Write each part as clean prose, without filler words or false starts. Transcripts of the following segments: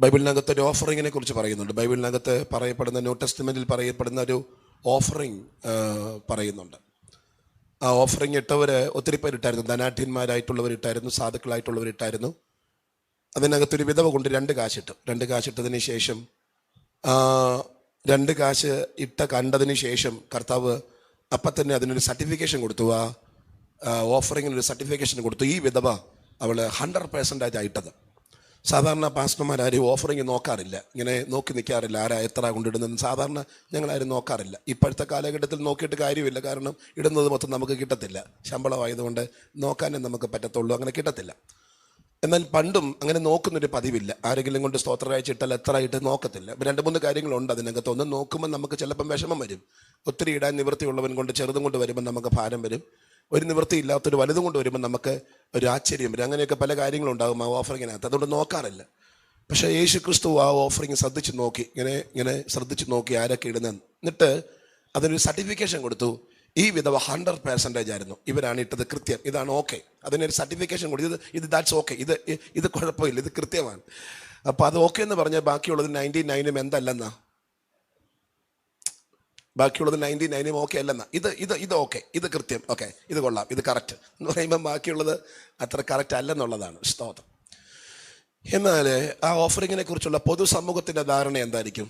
ബൈബിളിനകത്ത് ഒരു ഓഫറിങ്ങിനെ കുറിച്ച് പറയുന്നുണ്ട്. ബൈബിളിനകത്ത് പറയപ്പെടുന്ന ന്യൂ ടെസ്റ്റ്മെൻറ്റിൽ പറയപ്പെടുന്ന ഒരു ഓഫറിങ് പറയുന്നുണ്ട്. ആ ഓഫറിങ് ഇട്ടവർ ഒത്തിരി പേരിട്ടായിരുന്നു. ധനാഢ്യന്മാരായിട്ടുള്ളവരിട്ടായിരുന്നു, സാധുക്കളായിട്ടുള്ളവരിട്ടായിരുന്നു. അതിനകത്തൊരു വിധവ കൊണ്ട് 2 കാശിട്ടു. 2 കാശിട്ടതിന് ശേഷം 2 കാശ് ഇട്ട കണ്ടതിന് ശേഷം കർത്താവ് അപ്പം തന്നെ അതിനൊരു സർട്ടിഫിക്കേഷൻ കൊടുത്തു. ആ ഓഫറിങ്ങിനൊരു സർട്ടിഫിക്കേഷൻ കൊടുത്തു. ഈ വിധവ അവൾ 100% ഇട്ടത്. സാധാരണ പാസ്റ്റർമാരും ഓഫറിങ് നോക്കാറില്ല, ഇങ്ങനെ നോക്കി നിൽക്കാറില്ല, ആരാ എത്ര കൊണ്ടിടുന്നതെന്ന് സാധാരണ ഞങ്ങളാരും നോക്കാറില്ല. ഇപ്പോഴത്തെ കാലഘട്ടത്തിൽ നോക്കിയിട്ട് കാര്യമില്ല, കാരണം ഇടുന്നത് മൊത്തം നമുക്ക് കിട്ടത്തില്ല. ശമ്പളമായതുകൊണ്ട് നോക്കാനേ നമുക്ക് പറ്റത്തുള്ളൂ, അങ്ങനെ കിട്ടത്തില്ല. എന്നാൽ പണ്ടും അങ്ങനെ നോക്കുന്നൊരു പതിവില്ല. ആരെങ്കിലും കൊണ്ട് സ്തോത്രരാഴ്ച ഇട്ടാൽ എത്ര ആയിട്ട് നോക്കത്തില്ല. 2-3 കാര്യങ്ങളുണ്ട് അതിനകത്ത്. ഒന്ന്, നോക്കുമ്പോൾ നമുക്ക് ചിലപ്പം വിഷമം വരും. ഒത്തിരി ഇടാൻ നിവൃത്തിയുള്ളവൻ കൊണ്ട് ചെറുതും കൊണ്ട് വരുമ്പോൾ നമുക്ക് ഭാരം വരും. ഒരു നിവൃത്തി ഇല്ലാത്തൊരു വലുതും കൊണ്ട് വരുമ്പോൾ നമുക്ക് ഒരു ആശ്ചര്യം വരും. അങ്ങനെയൊക്കെ പല കാര്യങ്ങളുണ്ടാകും ആ ഓഫറിങ്ങിനകത്ത്. അതുകൊണ്ട് നോക്കാറില്ല. പക്ഷേ യേശു ക്രിസ്തു ആ ഓഫറിങ് ശ്രദ്ധിച്ച് നോക്കി, ഇങ്ങനെ ശ്രദ്ധിച്ച് നോക്കി ആരൊക്കെ ഇടുന്നത്. എന്നിട്ട് അതിനൊരു സർട്ടിഫിക്കേഷൻ കൊടുത്തു. ഈ വിധവ 100% ആയിരുന്നു. ഇവരാണ് ഇട്ടത്, കൃത്യം, ഇതാണ് ഓക്കെ. അതിനൊരു സർട്ടിഫിക്കേഷൻ കൊടുത്തു. ഇത് ദാറ്റ്സ് ഓക്കെ, ഇത് കുഴപ്പമില്ല, ഇത് കൃത്യമാണ്. അപ്പോൾ അത് ഓക്കെ എന്ന് പറഞ്ഞാൽ ബാക്കിയുള്ളത് 99 എന്തല്ലെന്നാ, ബാക്കിയുള്ളത് 99 ഓക്കെ അല്ലെന്നാ. ഇത് ഓക്കെ, ഇത് കൃത്യം, ഓക്കെ, ഇത് കൊള്ളാം, ഇത് കറക്റ്റ് എന്ന് പറയുമ്പോൾ ബാക്കിയുള്ളത് അത്ര കറക്റ്റ് അല്ലെന്നുള്ളതാണ്. സ്തോത്രം. എന്നാൽ ആ ഓഫറിങ്ങിനെ കുറിച്ചുള്ള പൊതുസമൂഹത്തിൻ്റെ ധാരണ എന്തായിരിക്കും?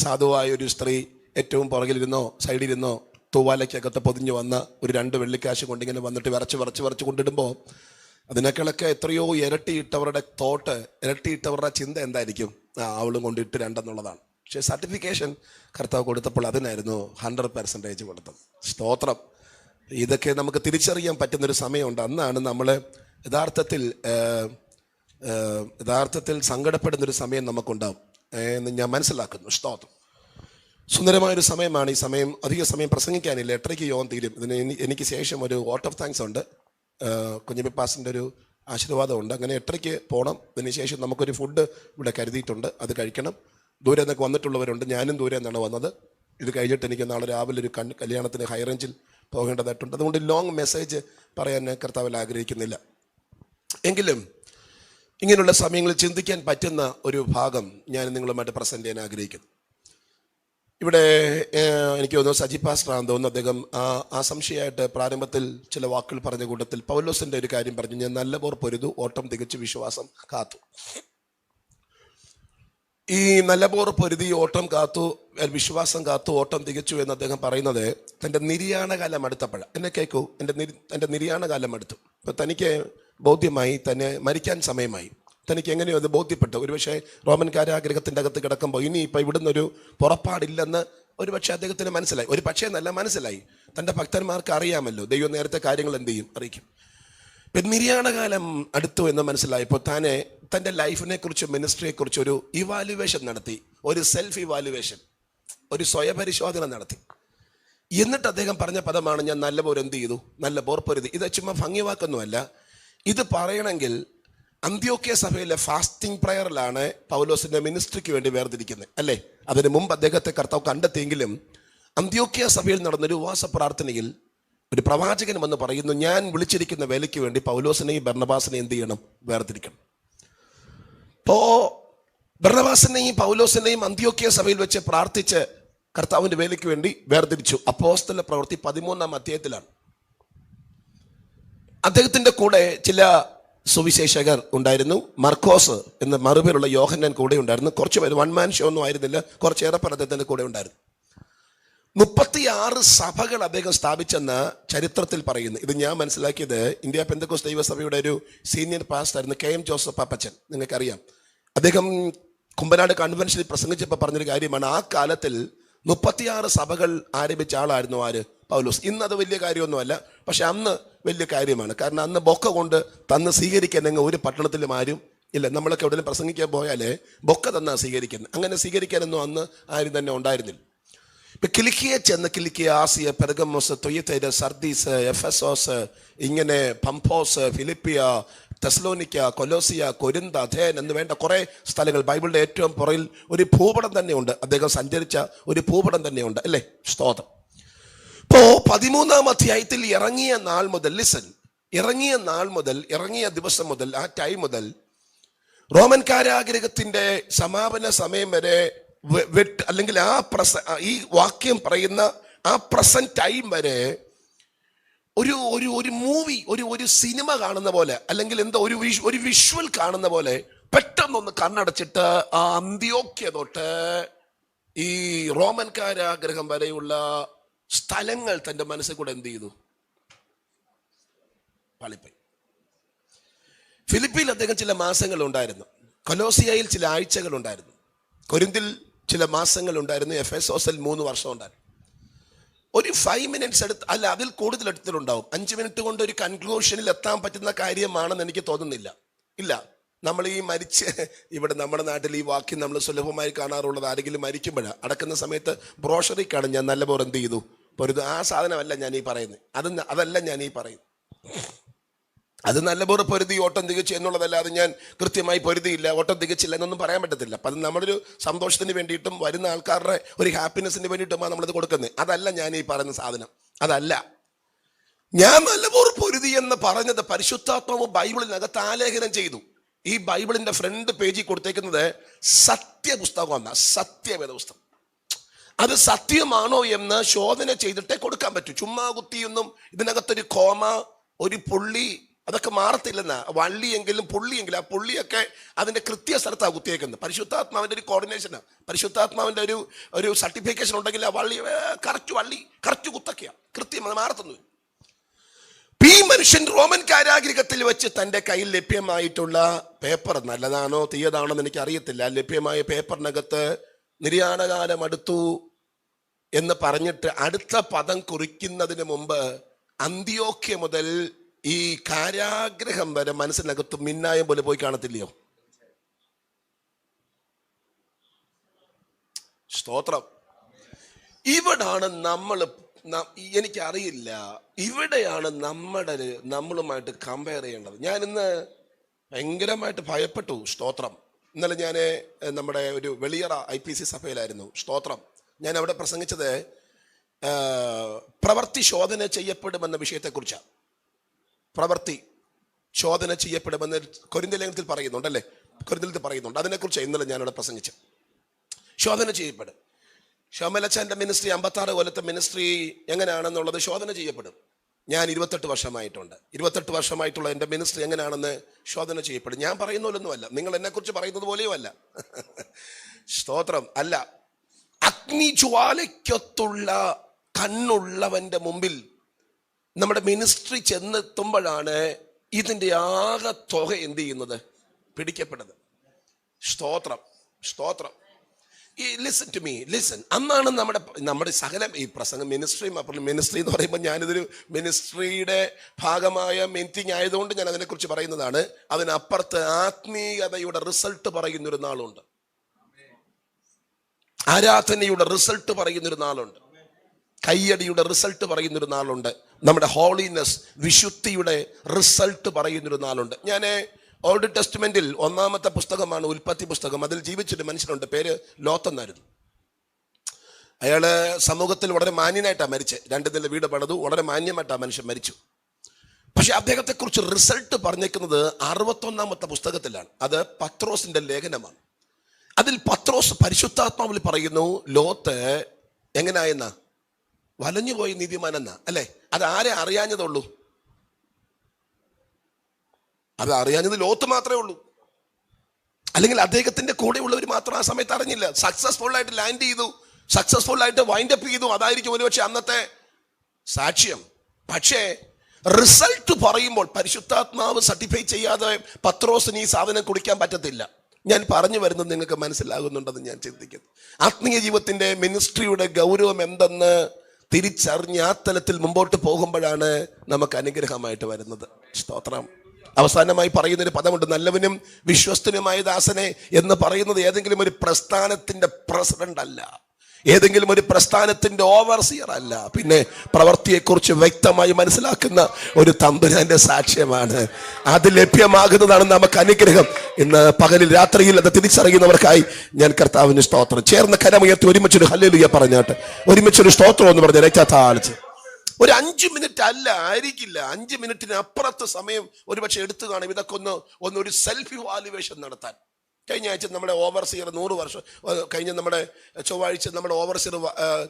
സാധുവായ ഒരു സ്ത്രീ ഏറ്റവും പുറകിലിരുന്നോ സൈഡിലിരുന്നോ തൂവാലയ്ക്കകത്ത് പൊതിഞ്ഞു വന്ന ഒരു 2 വെള്ളിക്കാശ് കൊണ്ടിങ്ങനെ വന്നിട്ട് വിറച്ച് കൊണ്ടിടുമ്പോൾ അതിനേക്കാളൊക്കെ എത്രയോ ഇരട്ടിയിട്ടവരുടെ ഇരട്ടിയിട്ടവരുടെ ചിന്ത എന്തായിരിക്കും? അവളും കൊണ്ടിട്ട് 2 എന്നുള്ളതാണ്. പക്ഷേ സർട്ടിഫിക്കേഷൻ കർത്താവ് കൊടുത്തപ്പോൾ അതിനായിരുന്നു 100% കൊടുത്തത്. സ്തോത്രം. ഇതൊക്കെ നമുക്ക് തിരിച്ചറിയാൻ പറ്റുന്നൊരു സമയമുണ്ട്. അന്നാണ് നമ്മൾ യഥാർത്ഥത്തിൽ സങ്കടപ്പെടുന്നൊരു സമയം നമുക്കുണ്ടാവും എന്ന് ഞാൻ മനസ്സിലാക്കുന്നു. സ്തോത്രം. സുന്ദരമായൊരു സമയമാണ് ഈ സമയം. അധിക സമയം പ്രസംഗിക്കാനില്ല, 8:30 യോഗം തീരും. ഇതിന് എനിക്ക് ശേഷം ഒരു വോട്ട് ഓഫ് താങ്ക്സ് ഉണ്ട്, കുഞ്ഞിപ്പാസിൻ്റെ ഒരു ആശീർവാദമുണ്ട്. അങ്ങനെ 8:30 പോകണം. അതിനുശേഷം നമുക്കൊരു ഫുഡ് ഇവിടെ കരുതിയിട്ടുണ്ട്, അത് കഴിക്കണം. ദൂരെ നിന്നൊക്കെ വന്നിട്ടുള്ളവരുണ്ട്, ഞാനും ദൂരെ നിന്നാണ് വന്നത്. ഇത് കഴിഞ്ഞിട്ട് എനിക്ക് നാളെ രാവിലെ ഒരു കല്യാണത്തിന് ഹൈ റേഞ്ചിൽ പോകേണ്ടതായിട്ടുണ്ട്. അതുകൊണ്ട് ലോങ് മെസ്സേജ് പറയാൻ കർത്താവിൽ ആഗ്രഹിക്കുന്നില്ല. എങ്കിലും ഇങ്ങനെയുള്ള സമയങ്ങളിൽ ചിന്തിക്കാൻ പറ്റുന്ന ഒരു ഭാഗം ഞാൻ നിങ്ങളുമായിട്ട് പ്രസൻറ്റ് ചെയ്യാൻ ആഗ്രഹിക്കുന്നു. ഇവിടെ എനിക്ക് തോന്നുന്നു സജി പാസ്റ്ററാണെന്ന് തോന്നുന്നു. അദ്ദേഹം സംശയമായിട്ട് പ്രാരംഭത്തിൽ ചില വാക്കുകൾ പറഞ്ഞ കൂട്ടത്തിൽ പൗലോസിൻ്റെ ഒരു കാര്യം പറഞ്ഞു. ഞാൻ നല്ല പോർ പൊരുതു, ഓട്ടം തികച്ചു, വിശ്വാസം കാത്തു. ഈ നല്ല പോർ പൊരുതി, ഓട്ടം കാത്തു, വിശ്വാസം കാത്തു, ഓട്ടം തികച്ചു എന്ന് അദ്ദേഹം പറയുന്നത് തൻ്റെ നിര്യാണകാലം അടുത്തപ്പോഴാണ്. എന്നെ കേൾക്കൂ, എൻ്റെ നിര്യാണകാലം അടുത്തു. ഇപ്പം തനിക്ക് ബോധ്യമായി, തന്നെ മരിക്കാൻ സമയമായി. തനിക്ക് എങ്ങനെയോ അത് ബോധ്യപ്പെട്ടു. ഒരുപക്ഷെ റോമൻ കാരാഗ്രഹത്തിൻ്റെ അകത്ത് കിടക്കുമ്പോൾ ഇനി ഇപ്പം ഇവിടുന്ന് ഒരു പുറപ്പാടില്ലെന്ന് ഒരുപക്ഷെ അദ്ദേഹത്തിന് മനസ്സിലായി. ഒരു പക്ഷേ എന്നല്ല, മനസ്സിലായി. തൻ്റെ ഭക്തന്മാർക്ക് അറിയാമല്ലോ, ദൈവം നേരത്തെ കാര്യങ്ങൾ എന്ത് ചെയ്യും, അറിയിക്കും. ഇപ്പം നിര്യാണകാലം അടുത്തു എന്ന് മനസ്സിലായപ്പോൾ താനെ തൻ്റെ ലൈഫിനെ കുറിച്ച്, മിനിസ്ട്രിയെക്കുറിച്ച് ഒരു ഇവാലുവേഷൻ നടത്തി, ഒരു സെൽഫ് ഇവാലുവേഷൻ, ഒരു സ്വയപരിശോധന നടത്തി. എന്നിട്ട് അദ്ദേഹം പറഞ്ഞ പദമാണ്, ഞാൻ നല്ല പോർ എന്ത് ചെയ്തു, നല്ല പോർ പൊരുതി. ഇത് ചുമ്മാ ഭംഗിവാക്കൊന്നുമല്ല. ഇത് പറയണമെങ്കിൽ അന്ത്യോക്യ സഭയിലെ ഫാസ്റ്റിംഗ് പ്രയറിലാണ് പൗലോസിന്റെ മിനിസ്ട്രിക്ക് വേണ്ടി വേർതിരിക്കുന്നത്, അല്ലേ? അതിന് മുമ്പ് അദ്ദേഹത്തെ കർത്താവ് കണ്ടെത്തിയെങ്കിലും അന്ത്യോക്യ സഭയിൽ നടന്നൊരു ഉപവാസ പ്രാർത്ഥനയിൽ ഒരു പ്രവാചകൻ വന്ന് പറയുന്നു, ഞാൻ വിളിച്ചിരിക്കുന്ന വേലയ്ക്ക് വേണ്ടി പൗലോസിനെയും ബർന്നബാസിനെയും എന്ത് ചെയ്യണം, വേർതിരിക്കണം. അപ്പോൾ ബർന്നബാസിനെയും പൗലോസിനെയും അന്ത്യോക്യ സഭയിൽ വെച്ച് പ്രാർത്ഥിച്ച് കർത്താവിൻ്റെ വേലയ്ക്ക് വേണ്ടി വേർതിരിച്ചു. അപ്പോസ്തല പ്രവൃത്തി 13-ാം അധ്യായത്തിലാണ്. അദ്ദേഹത്തിൻ്റെ കൂടെ ചില സുവിശേഷകർ ഉണ്ടായിരുന്നു. മർക്കോസ് എന്ന മറുപേരുള്ള യോഹന്നാൻ കൂടെ ഉണ്ടായിരുന്നു. കുറച്ച് പേര്, 1 മാൻ ഷോ ഒന്നും ആയിരുന്നില്ല, കുറച്ചേറെ പേർ അദ്ദേഹത്തിൻ്റെ കൂടെ ഉണ്ടായിരുന്നു. 36 സഭകൾ അദ്ദേഹം സ്ഥാപിച്ചെന്ന് ചരിത്രത്തിൽ പറയുന്നു. ഇത് ഞാൻ മനസ്സിലാക്കിയത് ഇന്ത്യ പെന്തക്കോസ്ത് ദൈവസഭയുടെ ഒരു സീനിയർ പാസ്റ്റർ ആയിരുന്നു, KM ജോസഫ് പാപ്പച്ചൻ. നിങ്ങൾക്കറിയാം, അദ്ദേഹം കുമ്പനാട് കൺവെൻഷനിൽ പ്രസംഗിച്ചപ്പോൾ പറഞ്ഞൊരു കാര്യമാണ്, ആ കാലത്തിൽ 36 സഭകൾ ആരംഭിച്ച ആളായിരുന്നു ആര്? പൗലോസ്. ഇന്നത് വലിയ കാര്യമൊന്നുമല്ല, പക്ഷെ അന്ന് വലിയ കാര്യമാണ്. കാരണം അന്ന് ബൊക്ക കൊണ്ട് തന്ന് സ്വീകരിക്കാൻ ഒരു പട്ടണത്തിലും ആരും ഇല്ല. നമ്മളൊക്കെ എവിടെയും പ്രസംഗിക്കാൻ പോയാലേ ബൊക്ക തന്നാ സ്വീകരിക്കുന്നത്. അങ്ങനെ സ്വീകരിക്കാനൊന്നും അന്ന് ആരും തന്നെ ഉണ്ടായിരുന്നില്ല. ഇപ്പം കിലിക്കിയെ ചെന്ന്, കിലിക്കിയ, ആസിയ, പെർഗമോസ്, തൊയ്യത്തൈര, സർദീസ്, എഫെസോസ്, ഇങ്ങനെ പംഫോസ്, ഫിലിപ്പിയ, തെസ്സലോനിക്ക, കൊലോസിയ, കൊരിന്ത, അഥേൻ എന്ന് വേണ്ട കുറേ സ്ഥലങ്ങൾ ബൈബിളിൻ്റെ ഏറ്റവും പുറകിൽ ഒരു ഭൂപടം തന്നെയുണ്ട്. അദ്ദേഹം സഞ്ചരിച്ച ഒരു ഭൂപടം തന്നെയുണ്ട്, അല്ലേ? സ്തോത്രം. ഇപ്പോൾ 13-ാം അധ്യായത്തിൽ ഇറങ്ങിയ നാൾ മുതൽ, ഇറങ്ങിയ ദിവസം മുതൽ, ആ ടൈം മുതൽ റോമൻ കാരാഗ്രഹത്തിന്റെ സമാപന സമയം വരെ അല്ലെങ്കിൽ ഈ വാക്യം പറയുന്ന ആ പ്രസന്റ് ടൈം വരെ ഒരു മൂവി, ഒരു സിനിമ കാണുന്ന പോലെ, അല്ലെങ്കിൽ എന്താ ഒരു വിഷ്വൽ കാണുന്ന പോലെ പെട്ടെന്നൊന്ന് കണ്ണടച്ചിട്ട് ആ അന്ത്യോക്യ തൊട്ട് ഈ റോമൻ കാരാഗ്രഹം വരെയുള്ള സ്ഥലങ്ങൾ തന്റെ മനസ്സിൽ കൂടെ എന്ത് ചെയ്തു? പാളിപ്പോയി. ഫിലിപ്പിയിൽ അദ്ദേഹം ചില മാസങ്ങൾ ഉണ്ടായിരുന്നു, കൊലോസിയയിൽ ചില ആഴ്ചകൾ ഉണ്ടായിരുന്നു, കൊരിന്തിൽ ചില മാസങ്ങൾ ഉണ്ടായിരുന്നു, എഫെസോസിൽ 3 വർഷം ഉണ്ടായിരുന്നു. ഒരു 5 മിനിറ്റ്സ് അല്ല, അതിൽ കൂടുതൽ എടുത്തിട്ടുണ്ടാവും. 5 മിനിറ്റ് കൊണ്ട് ഒരു കൺക്ലൂഷനിൽ എത്താൻ പറ്റുന്ന കാര്യമാണെന്ന് എനിക്ക് തോന്നുന്നില്ല. ഇല്ല, നമ്മൾ ഈ ഇവിടെ നമ്മുടെ നാട്ടിൽ ഈ വാക്യം നമ്മൾ സുലഭമായി കാണാറുള്ളത് ആരെങ്കിലും മരിക്കുമ്പോഴാണ്. അടക്കുന്ന സമയത്ത് ബ്രോഷറിക്കാണ് ഞാൻ നല്ലപോലെ എന്ത് ചെയ്തു പൊരുത്. ആ സാധനമല്ല ഞാൻ ഈ പറയുന്നത്, അതല്ല ഞാൻ ഈ പറയുന്നത്. അത് നല്ലപോലെ പൊരുതി ഓട്ടം തികച്ചു എന്നുള്ളതല്ലാതെ ഞാൻ കൃത്യമായി പൊരുതിയില്ല, ഓട്ടം തികച്ചില്ല എന്നൊന്നും പറയാൻ പറ്റത്തില്ല. അപ്പം അത് നമ്മളൊരു സന്തോഷത്തിന് വേണ്ടിയിട്ടും വരുന്ന ആൾക്കാരുടെ ഒരു ഹാപ്പിനെസ്സിന് വേണ്ടിയിട്ടുമാണ് നമ്മളത് കൊടുക്കുന്നത്. അതല്ല ഞാൻ ഈ പറയുന്ന സാധനം, അതല്ല. ഞാൻ നല്ലപോലെ പൊരുതി എന്ന് പറഞ്ഞത് പരിശുദ്ധാത്മാവ് ബൈബിളിനകത്ത് ആലേഖനം ചെയ്തു. ഈ ബൈബിളിന്റെ ഫ്രണ്ട് പേജിൽ കൊടുത്തേക്കുന്നത് സത്യപുസ്തകമാണ്, സത്യവേദ പുസ്തകം. അത് സത്യമാണോ എന്ന് ശോധന ചെയ്തിട്ടേ കൊടുക്കാൻ പറ്റൂ. ചുമ്മാ കുത്തിയൊന്നും ഇതിനകത്തൊരു കോമ, ഒരു പുള്ളി, അതൊക്കെ മാറത്തില്ലെന്നാ. വള്ളിയെങ്കിലും പുള്ളിയെങ്കിലും ആ പുള്ളിയൊക്കെ അതിന്റെ കൃത്യ സ്ഥലത്താണ് കുത്തിയേക്കുന്നത്. പരിശുദ്ധാത്മാവിന്റെ ഒരു കോർഡിനേഷനാണ്, പരിശുദ്ധാത്മാവിന്റെ ഒരു സർട്ടിഫിക്കേഷൻ ഉണ്ടെങ്കിൽ ആ വള്ളി കറക്റ്റ് കുത്തൊക്കെയാണ്, കൃത്യം, അത് മാറത്തൊന്നും. ഈ മനുഷ്യൻ റോമൻ കാരാഗ്രഹത്തിൽ വെച്ച് തൻ്റെ കയ്യിൽ ലഭ്യമായിട്ടുള്ള പേപ്പർ നല്ലതാണോ തീയതാണോ എന്ന് എനിക്ക് അറിയത്തില്ല. ലഭ്യമായ പേപ്പറിനകത്ത് നിര്യാണകാലം അടുത്തു എന്ന് പറഞ്ഞിട്ട് അടുത്ത പദം കുറിക്കുന്നതിന് മുമ്പ് അന്ത്യോക്യ മുതൽ ഈ കാരാഗ്രഹം വരെ മനസ്സിനകത്ത് മിന്നായം പോലെ പോയി കാണത്തില്ലയോ? സ്തോത്രം. ഇവിടാണ് എനിക്കറിയില്ല, ഇവിടെയാണ് നമ്മളുമായിട്ട് കമ്പയർ ചെയ്യേണ്ടത്. ഞാൻ ഇന്ന് ഭയങ്കരമായിട്ട് ഭയപ്പെട്ടു. സ്തോത്രം. ഇന്നലെ ഞാൻ നമ്മുടെ ഒരു വെളിയറ IPC സഭയിലായിരുന്നു. സ്തോത്രം. ഞാൻ അവിടെ പ്രസംഗിച്ചത് പ്രവൃത്തി ശോധന ചെയ്യപ്പെടുമെന്ന വിഷയത്തെക്കുറിച്ചാണ്. പ്രവൃത്തി ശോധന ചെയ്യപ്പെടുമെന്ന് കൊരിന്ത്യർ ലേഖനത്തിൽ പറയുന്നുണ്ടല്ലേ, കൊരിന്ത്യത്തിൽ പറയുന്നുണ്ട്. അതിനെക്കുറിച്ച് ഇന്നലെ ഞാനിവിടെ പ്രസംഗിച്ചു. ശോധന ചെയ്യപ്പെടും. ഷോമലച്ചാൻ്റെ മിനിസ്ട്രി 56 കൊല്ലത്തെ മിനിസ്ട്രി എങ്ങനെയാണെന്നുള്ളത് ശോധന ചെയ്യപ്പെടും. ഞാൻ 28 വർഷമായിട്ടുണ്ട്. 28 വർഷമായിട്ടുള്ള എൻ്റെ മിനിസ്ട്രി എങ്ങനെയാണെന്ന് ശോധന ചെയ്യപ്പെടും. ഞാൻ പറയുന്ന പോലൊന്നുമല്ല, നിങ്ങൾ എന്നെക്കുറിച്ച് പറയുന്നത് പോലെയും അല്ല. സ്തോത്രം. അല്ല, അഗ്നിജ്വാലയ്ക്കൊത്തുള്ള കണ്ണുള്ളവന്റെ മുമ്പിൽ നമ്മുടെ മിനിസ്ട്രി ചെന്നെത്തുമ്പോഴാണ് ഇതിൻ്റെ ആകെ തുക എന്ത് ചെയ്യുന്നത്, പിടിക്കപ്പെടുന്നത്. സ്തോത്രം, സ്തോത്രം. Listen to me, listen. അന്നാണ് നമ്മുടെ സകലം ഈ പ്രസംഗം മിനിസ്ട്രി എന്ന് പറയുമ്പോൾ ഞാനിതൊരു മിനിസ്ട്രിയുടെ ഭാഗമായ മീറ്റിംഗ് ആയതുകൊണ്ട് ഞാൻ അതിനെക്കുറിച്ച് പറയുന്നതാണ്. അതിനപ്പുറത്ത് ആത്മീയതയുടെ റിസൾട്ട് പറയുന്നൊരു നാളുണ്ട്, ആരാധനയുടെ റിസൾട്ട് പറയുന്നൊരു നാളുണ്ട്, കയ്യടിയുടെ റിസൾട്ട് പറയുന്നൊരു നാളുണ്ട്, നമ്മുടെ ഹോളിനെസ് വിശുദ്ധിയുടെ റിസൾട്ട് പറയുന്നൊരു നാളുണ്ട്. ഞാൻ ഓൾഡ് ടെസ്റ്റ്മെന്റിൽ 1-ാമത്തെ പുസ്തകമാണ് ഉൽപ്പത്തി പുസ്തകം. അതിൽ ജീവിച്ചൊരു മനുഷ്യനുണ്ട്, പേര് ലോത്ത് എന്നായിരുന്നു. അയാള് സമൂഹത്തിൽ വളരെ മാന്യനായിട്ടാണ് മരിച്ചത്. 2 നില വീട് പണിതു, വളരെ മാന്യമായിട്ടാണ് മനുഷ്യൻ മരിച്ചു. പക്ഷെ അദ്ദേഹത്തെക്കുറിച്ച് റിസൾട്ട് പറഞ്ഞേക്കുന്നത് 61-ാമത്തെ പുസ്തകത്തിലാണ്. അത് പത്രോസിന്റെ ലേഖനമാണ്. അതിൽ പത്രോസ് പരിശുദ്ധാത്മാവിൽ പറയുന്നു, ലോത്ത് എങ്ങനായെന്നാ, വലഞ്ഞുപോയി നീതിമാനെന്നാ. അല്ലേ? അത് ആരെ അറിയാഞ്ഞതുള്ളൂ? അത് അറിയാഞ്ഞത് ലോത്ത് മാത്രമേ ഉള്ളൂ. അല്ലെങ്കിൽ അദ്ദേഹത്തിന്റെ കൂടെയുള്ളവർ മാത്രം ആ സമയത്ത് അറിഞ്ഞില്ല. സക്സസ്ഫുൾ ആയിട്ട് ലാൻഡ് ചെയ്തു, സക്സസ്ഫുൾ ആയിട്ട് വൈൻഡ് അപ്പ് ചെയ്തു. അതായിരിക്കും ഒരുപക്ഷെ അന്നത്തെ സാക്ഷ്യം. പക്ഷേ റിസൾട്ട് പറയുമ്പോൾ പരിശുദ്ധാത്മാവ് സർട്ടിഫൈ ചെയ്യാതെ പത്രോസിന് ഈ സാധനം കുടിക്കാൻ പറ്റത്തില്ല. ഞാൻ പറഞ്ഞു വരുന്നത് നിങ്ങൾക്ക് മനസ്സിലാകുന്നുണ്ടെന്ന് ഞാൻ ചിന്തിക്കുന്നു. ആത്മീയ ജീവിതത്തിന്റെ മിനിസ്ട്രിയുടെ ഗൗരവം എന്തെന്ന് തിരിച്ചറിഞ്ഞ് ആ തലത്തിൽ മുമ്പോട്ട് പോകുമ്പോഴാണ് നമുക്ക് അനുഗ്രഹമായിട്ട് വരുന്നത്. സ്തോത്രം. അവസാനമായി പറയുന്നൊരു പദമുണ്ട്, നല്ലവനും വിശ്വസ്തനുമായ ദാസനെ എന്ന് പറയുന്നത് ഏതെങ്കിലും ഒരു പ്രസ്ഥാനത്തിന്റെ പ്രസിഡന്റ് അല്ല, ഏതെങ്കിലും ഒരു പ്രസ്ഥാനത്തിന്റെ ഓവർസിയർ അല്ല, പിന്നെ പ്രവൃത്തിയെക്കുറിച്ച് വ്യക്തമായി മനസ്സിലാക്കുന്ന ഒരു തമ്പുരാന്റെ സാക്ഷ്യമാണ്. അത് ലഭ്യമാകുന്നതാണ് നമുക്ക് അനുഗ്രഹം. ഇന്ന് പകലിൽ രാത്രിയിൽ അത് തിരിച്ചറിയുന്നവർക്കായി ഞാൻ കർത്താവിന് സ്തോത്രം. ചേർന്ന് കരമുയർത്തി ഒരുമിച്ചൊരു ഹല്ലേലൂയ പറഞ്ഞാട്ടെ, ഒരുമിച്ചൊരു സ്തോത്രം എന്ന് പറഞ്ഞ രക്തത്താളിച്ച് ഒരു 5 മിനിറ്റ് അല്ല, ആയിരിക്കില്ല, 5 മിനിറ്റിന് അപ്പുറത്ത് സമയം ഒരുപക്ഷെ എടുത്തു കാണും ഇതൊക്കെ ഒരു സെൽഫ് ഇവാലുവേഷൻ നടത്താൻ. കഴിഞ്ഞ ആഴ്ച നമ്മുടെ ഓവർസിയർ 100 വർഷം കഴിഞ്ഞ നമ്മുടെ ചൊവ്വാഴ്ച നമ്മുടെ ഓവർസിയർ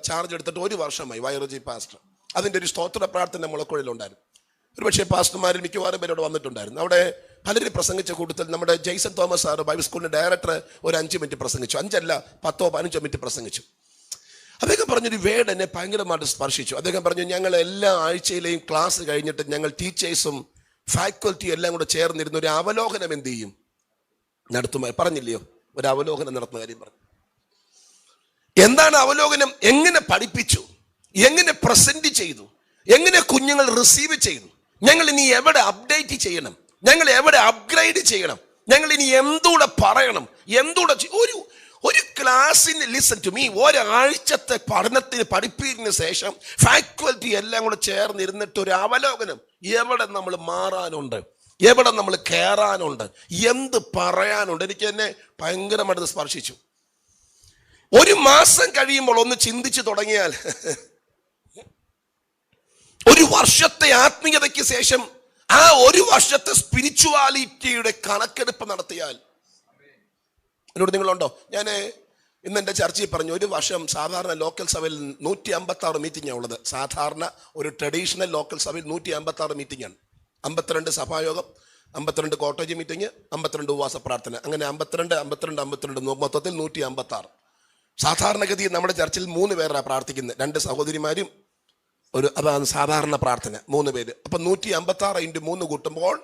ചാർജ് എടുത്തിട്ട് 1 വർഷമായി, വൈറജി പാസ്റ്റർ. അതിൻ്റെ ഒരു സ്തോത്ര പ്രാർത്ഥന മുളക്കുഴയിലുണ്ടായിരുന്നു. ഒരുപക്ഷെ പാസ്റ്റർമാരിൽ മിക്കവാറും പേരോട് വന്നിട്ടുണ്ടായിരുന്നു. അവിടെ പലരും പ്രസംഗിച്ച കൂട്ടത്തിൽ നമ്മുടെ ജെയ്സൺ തോമസ് സാറ് ബൈബിൾ സ്കൂളിൻ്റെ ഡയറക്ടർ ഒരു 5 മിനിറ്റ് പ്രസംഗിച്ചു. 5 അല്ല 10-15 മിനിറ്റ് പ്രസംഗിച്ചു. അദ്ദേഹം പറഞ്ഞൊരു വേർഡ് എന്നെ ഭയങ്കരമായിട്ട് സ്പർശിച്ചു. അദ്ദേഹം പറഞ്ഞു, ഞങ്ങൾ എല്ലാ ആഴ്ചയിലെയും ക്ലാസ് കഴിഞ്ഞിട്ട് ഞങ്ങൾ ടീച്ചേഴ്സും ഫാക്കൽറ്റിയും എല്ലാം കൂടെ ചേർന്നിരുന്ന ഒരു അവലോകനം എന്ത് ചെയ്യും, നടത്തുമായി. പറഞ്ഞില്ലയോ, ഒരു അവലോകനം നടത്തുന്ന കാര്യം പറഞ്ഞു. എന്താണ് അവലോകനം? എങ്ങനെ പഠിപ്പിച്ചു, എങ്ങനെ പ്രസന്റ് ചെയ്തു, എങ്ങനെ കുഞ്ഞുങ്ങൾ റിസീവ് ചെയ്തു, ഞങ്ങൾ ഇനി എവിടെ അപ്ഡേറ്റ് ചെയ്യണം, ഞങ്ങൾ എവിടെ അപ്ഗ്രേഡ് ചെയ്യണം, ഞങ്ങൾ ഇനി എന്തൂടെ പറയണം, എന്തൂടെ ഒരു ക്ലാസ്സിന് ലിസൺ ടു മീ, ഒരാഴ്ചത്തെ പഠനത്തിന് പഠിപ്പിച്ചതിന് ശേഷം ഫാക്കൽറ്റി എല്ലാം കൂടെ ചേർന്നിരുന്നിട്ട് ഒരു അവലോകനം, എവിടെ നമ്മൾ മാറാനുണ്ട്, എവിടെ നമ്മൾ കയറാനുണ്ട്, എന്ത് പറയാനുണ്ട്. എനിക്ക് എന്നെ ഭയങ്കരമായിട്ട് സ്പർശിച്ചു. 1 മാസം കഴിയുമ്പോൾ ഒന്ന് ചിന്തിച്ചു തുടങ്ങിയാൽ, 1 വർഷത്തെ ആത്മീയതയ്ക്ക് ശേഷം ആ 1 വർഷത്തെ സ്പിരിച്വാലിറ്റിയുടെ കണക്കെടുപ്പ് നടത്തിയാൽ, എന്നോട് നിങ്ങളുണ്ടോ? ഞാൻ ഇന്ന് എൻ്റെ ചർച്ചയിൽ പറഞ്ഞു, 1 വർഷം സാധാരണ ലോക്കൽ സഭയിൽ 156 മീറ്റിംഗാണ് ഉള്ളത്. സാധാരണ ഒരു ട്രഡീഷണൽ ലോക്കൽ സഭയിൽ 156 മീറ്റിംഗാണ്. 52 സഭായോഗം, 52 കോട്ടേജ് മീറ്റിംഗ്, 52 ഉപവാസ പ്രാർത്ഥന, അങ്ങനെ 52 മൊത്തത്തിൽ 156. സാധാരണഗതിയിൽ നമ്മുടെ ചർച്ചിൽ 3 പേരാണ് പ്രാർത്ഥിക്കുന്നത്, 2 സഹോദരിമാരും അതാണ് സാധാരണ പ്രാർത്ഥന, 3 പേര്. അപ്പം 156 × 3 കൂട്ടുമ്പോൾ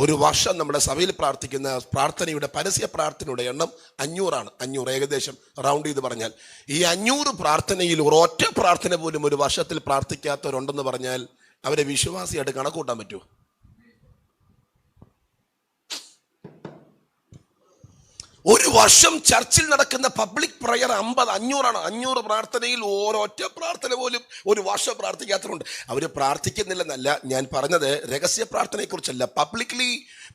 1 വർഷം നമ്മുടെ സഭയിൽ പ്രാർത്ഥിക്കുന്ന പ്രാർത്ഥനയുടെ പരസ്യ പ്രാർത്ഥനയുടെ എണ്ണം 500 ആണ്. 500 ഏകദേശം റൗണ്ട് ചെയ്ത് പറഞ്ഞാൽ, ഈ 500 പ്രാർത്ഥനയിൽ ഒരൊറ്റ പ്രാർത്ഥന പോലും 1 വർഷത്തിൽ പ്രാർത്ഥിക്കാത്തവരുണ്ടെന്ന് പറഞ്ഞാൽ അവരെ വിശ്വാസിയായിട്ട് കണക്കൂട്ടാൻ പറ്റുമോ? ഒരു വർഷം ചർച്ചിൽ നടക്കുന്ന പബ്ലിക് പ്രയർ 500 ആണ്. 500 പ്രാർത്ഥനയിൽ ഒരൊറ്റ പ്രാർത്ഥന പോലും 1 വർഷം പ്രാർത്ഥിക്കാത്തതുണ്ട്. അവർ പ്രാർത്ഥിക്കുന്നില്ലെന്നല്ല ഞാൻ പറഞ്ഞത്, രഹസ്യ പ്രാർത്ഥനയെക്കുറിച്ചല്ല. പബ്ലിക്ലി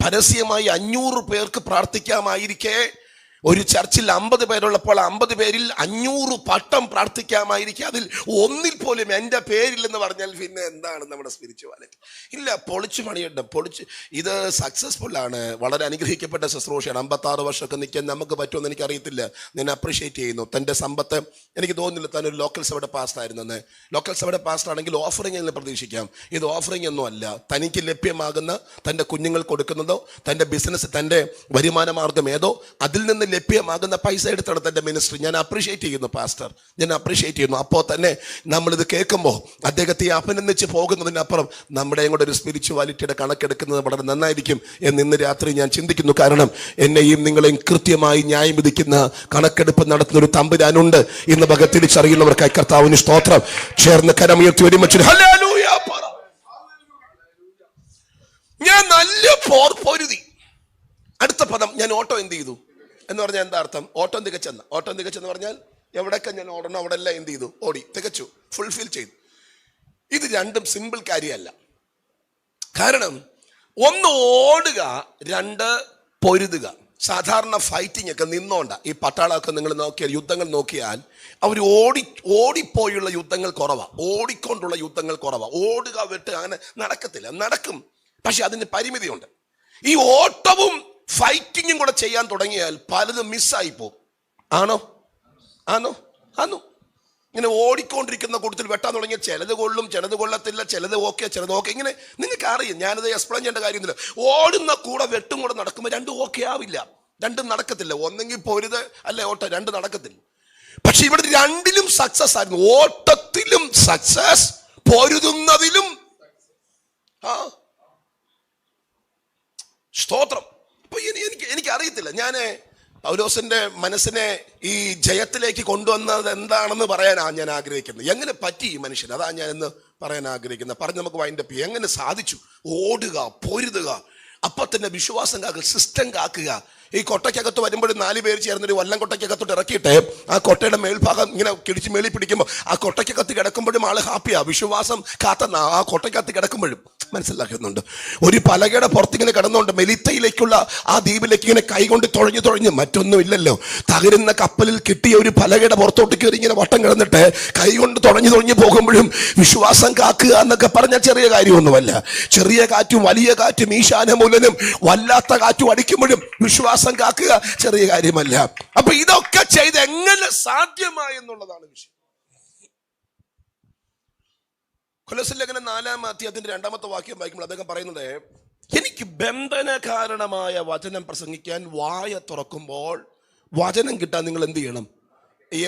പരസ്യമായി 500 പേർക്ക് പ്രാർത്ഥിക്കാമായിരിക്കെ ഒരു ചർച്ചിൽ 50 പേരുള്ളപ്പോൾ 50 പേരിൽ 500 പട്ടം പ്രാർത്ഥിക്കാമായിരിക്കും. അതിൽ ഒന്നിൽ പോലും എൻ്റെ പേരില്ലെന്ന് പറഞ്ഞാൽ പിന്നെ എന്താണ് നമ്മുടെ സ്പിരിച്വാലിറ്റി? ഇല്ല, പൊളിച്ചു പണിയുണ്ട്, ഇത് സക്സസ്ഫുൾ ആണ്, വളരെ അനുഗ്രഹിക്കപ്പെട്ട ശുശ്രൂഷയാണ്. 56 വർഷമൊക്കെ നിൽക്കാൻ നമുക്ക് പറ്റുമെന്ന് എനിക്കറിയത്തില്ല. ഞാൻ അപ്രീഷിയേറ്റ് ചെയ്യുന്നു. തൻ്റെ സമ്പത്ത് എനിക്ക് തോന്നുന്നില്ല താൻ ഒരു ലോക്കൽ സഭയുടെ പാസ്റ്റർ ആയിരുന്നെന്ന്. ലോക്കൽ സഭയുടെ പാസ്റ്റർ ആണെങ്കിൽ ഓഫറിംഗ് എന്ന് പ്രതീക്ഷിക്കാം. ഇത് ഓഫറിംഗ് ഒന്നും അല്ല. തനിക്ക് ലഭ്യമാകുന്ന, തൻ്റെ കുഞ്ഞുങ്ങൾ കൊടുക്കുന്നതോ, തൻ്റെ ബിസിനസ്, തൻ്റെ വരുമാന മാർഗം ഏതോ അതിൽ നിന്ന് ലഭ്യമാകുന്ന പൈസ എടുത്താണ് തൻ്റെ മിനിസ്ട്രി. ഞാൻ അപ്രീഷിയേറ്റ് ചെയ്യുന്നു പാസ്റ്റർ, ഞാൻ അപ്രീഷിയേറ്റ് ചെയ്യുന്നു. അപ്പോൾ തന്നെ നമ്മളിത് കേൾക്കുമ്പോൾ അദ്ദേഹത്തെ അഭിനന്ദിച്ച് പോകുന്നതിനപ്പുറം നമ്മുടെയും കൂടെ ഒരു സ്പിരിച്വാലിറ്റിയുടെ കണക്കെടുക്കുന്നത് വളരെ നന്നായിരിക്കും എന്ന് ഇന്ന് രാത്രി ഞാൻ ചിന്തിക്കുന്നു. കാരണം എന്നെയും നിങ്ങളെയും കൃത്യമായി ന്യായം വിധിക്കുന്ന, കണക്കെടുപ്പ് നടത്തുന്ന ഒരു തമ്പുരാനുണ്ട് ഇന്ന് വക തിരിച്ചറിയുന്നവർക്കായി കർത്താവിന് സ്തോത്രം. ചേർന്ന് കരമുയർത്തി ഒരുമിച്ച് ഹല്ലേലൂയ പറ. ഞാൻ നല്ല പൊരുതി. അടുത്ത പദം ഞാൻ ഓട്ടോ എന്ത് ചെയ്തു എന്ന് പറഞ്ഞാൽ എന്താ അർത്ഥം? ഓട്ടം തികച്ചെന്ന്. ഓട്ടം തികച്ചെന്ന് പറഞ്ഞാൽ എവിടെയൊക്കെ ഞാൻ ഓടണം അവിടെ എല്ലാം എന്ത് ചെയ്തു? ഓടി, തികച്ചു, ഫുൾഫിൽ ചെയ്തു. ഇത് രണ്ടും സിമ്പിൾ കാര്യമല്ല. കാരണം 1 ഓടുക, 2 പൊരുതുക. സാധാരണ ഫൈറ്റിംഗ് ഒക്കെ നിന്നോണ്ട. ഈ പട്ടാളമൊക്കെ നിങ്ങൾ നോക്കിയാൽ, യുദ്ധങ്ങൾ നോക്കിയാൽ അവർ ഓടിപ്പോയുള്ള യുദ്ധങ്ങൾ കുറവാണ്, ഓടിക്കൊണ്ടുള്ള യുദ്ധങ്ങൾ കുറവാണ്. ഓടുക, വെട്ട് അങ്ങനെ നടക്കത്തില്ല. നടക്കും, പക്ഷെ അതിന് പരിമിതിയുണ്ട്. ഈ ഓട്ടവും ഫൈറ്റിങ്ങും കൂടെ ചെയ്യാൻ തുടങ്ങിയാൽ പലതും മിസ്സായി പോകും. ആണോ? ഇങ്ങനെ ഓടിക്കൊണ്ടിരിക്കുന്ന കൂട്ടത്തിൽ വെട്ടാൻ തുടങ്ങിയ ചിലത് കൊള്ളും, ചിലത് കൊള്ളത്തില്ല, ചിലത് ഓക്കെ, ചിലത് ഓക്കെ. ഇങ്ങനെ നിങ്ങൾക്ക് അറിയാം, ഞാനത് എക്സ്പ്ലെയിൻ ചെയ്യേണ്ട കാര്യമൊന്നുമില്ല. ഓടുന്ന കൂടെ വെട്ടും കൂടെ നടക്കുമ്പോൾ 2 ഓക്കെ ആവില്ല, 2 നടക്കത്തില്ല. ഒന്നെങ്കിൽ പൊരുത് അല്ലെ ഓട്ടം, 2 നടക്കത്തില്ല. പക്ഷെ ഇവിടെ 2ലും സക്സസ് ആയിരുന്നു. ഓട്ടത്തിലും സക്സസ്, പൊരുതുന്നതിലും. സ്തോത്രം. അപ്പൊ എനിക്ക് അറിയത്തില്ല, ഞാൻ പൗലോസിന്റെ മനസ്സിനെ ഈ ജയത്തിലേക്ക് കൊണ്ടുവന്നത് എന്താണെന്ന് പറയാനാണ് ഞാൻ ആഗ്രഹിക്കുന്നത്. എങ്ങനെ പറ്റി ഈ മനുഷ്യൻ, അതാണ് ഞാൻ ഇന്ന് പറയാൻ ആഗ്രഹിക്കുന്നത്. പറഞ്ഞ് നമുക്ക് വൈൻഡപ്പ് ചെയ്യാം. എങ്ങനെ സാധിച്ചു? ഓടുക, പൊരുതുക, അപ്പൊ തന്നെ വിശ്വാസം കാക്കുക, സിസ്റ്റം കാക്കുക. ഈ കൊട്ടയ്ക്കകത്ത് വരുമ്പോഴും 4 പേര് ചേർന്നൊരു വല്ലം കൊട്ടയ്ക്കകത്തോട്ട് ഇറക്കിയിട്ട് ആ കൊട്ടയുടെ മേൽഭാഗം ഇങ്ങനെ കിടിച്ച് മേളിൽ പിടിക്കുമ്പോൾ ആ കൊട്ടയ്ക്കകത്ത് കിടക്കുമ്പോഴും ആള് ഹാപ്പിയാ. വിശ്വാസം കാത്ത ആ കൊട്ടയ്ക്കകത്ത് കിടക്കുമ്പോഴും മനസ്സിലാക്കുന്നുണ്ട്. ഒരു പലകയുടെ പുറത്തിങ്ങനെ കിടന്നുകൊണ്ട് മെലിത്തയിലേക്കുള്ള ആ ദ്വീപിലേക്ക് ഇങ്ങനെ കൈകൊണ്ട് തുഴഞ്ഞ് മറ്റൊന്നും ഇല്ലല്ലോ. തകരുന്ന കപ്പലിൽ കിട്ടിയ ഒരു പലകയുടെ പുറത്തോട്ട് കയറി ഇങ്ങനെ വട്ടം കിടന്നിട്ട് കൈകൊണ്ട് തുഴഞ്ഞു പോകുമ്പോഴും വിശ്വാസം കാക്കുക എന്നൊക്കെ പറഞ്ഞാൽ ചെറിയ കാര്യമൊന്നുമല്ല. ചെറിയ കാറ്റും വലിയ കാറ്റും ഈശാനമൂലനും വല്ലാത്ത കാറ്റും അടിക്കുമ്പോഴും വിശ്വാസം കാക്കുക ചെറിയ കാര്യമല്ല. അപ്പൊ ഇതൊക്കെ ചെയ്ത് എങ്ങനെ സാധ്യമായി എന്നുള്ളതാണ് വിഷയം. കൊലോസ്യർ ലേഖനം 4-ാം അധ്യായത്തിന്റെ 2-ാമത്തെ വാക്യം വായിക്കുമ്പോൾ അദ്ദേഹം പറയുന്നത്, എനിക്ക് ബന്ധന കാരണമായ വചനം പ്രസംഗിക്കാൻ വായ തുറക്കുമ്പോൾ വചനം കിട്ടാൻ നിങ്ങൾ എന്ത് ചെയ്യണം?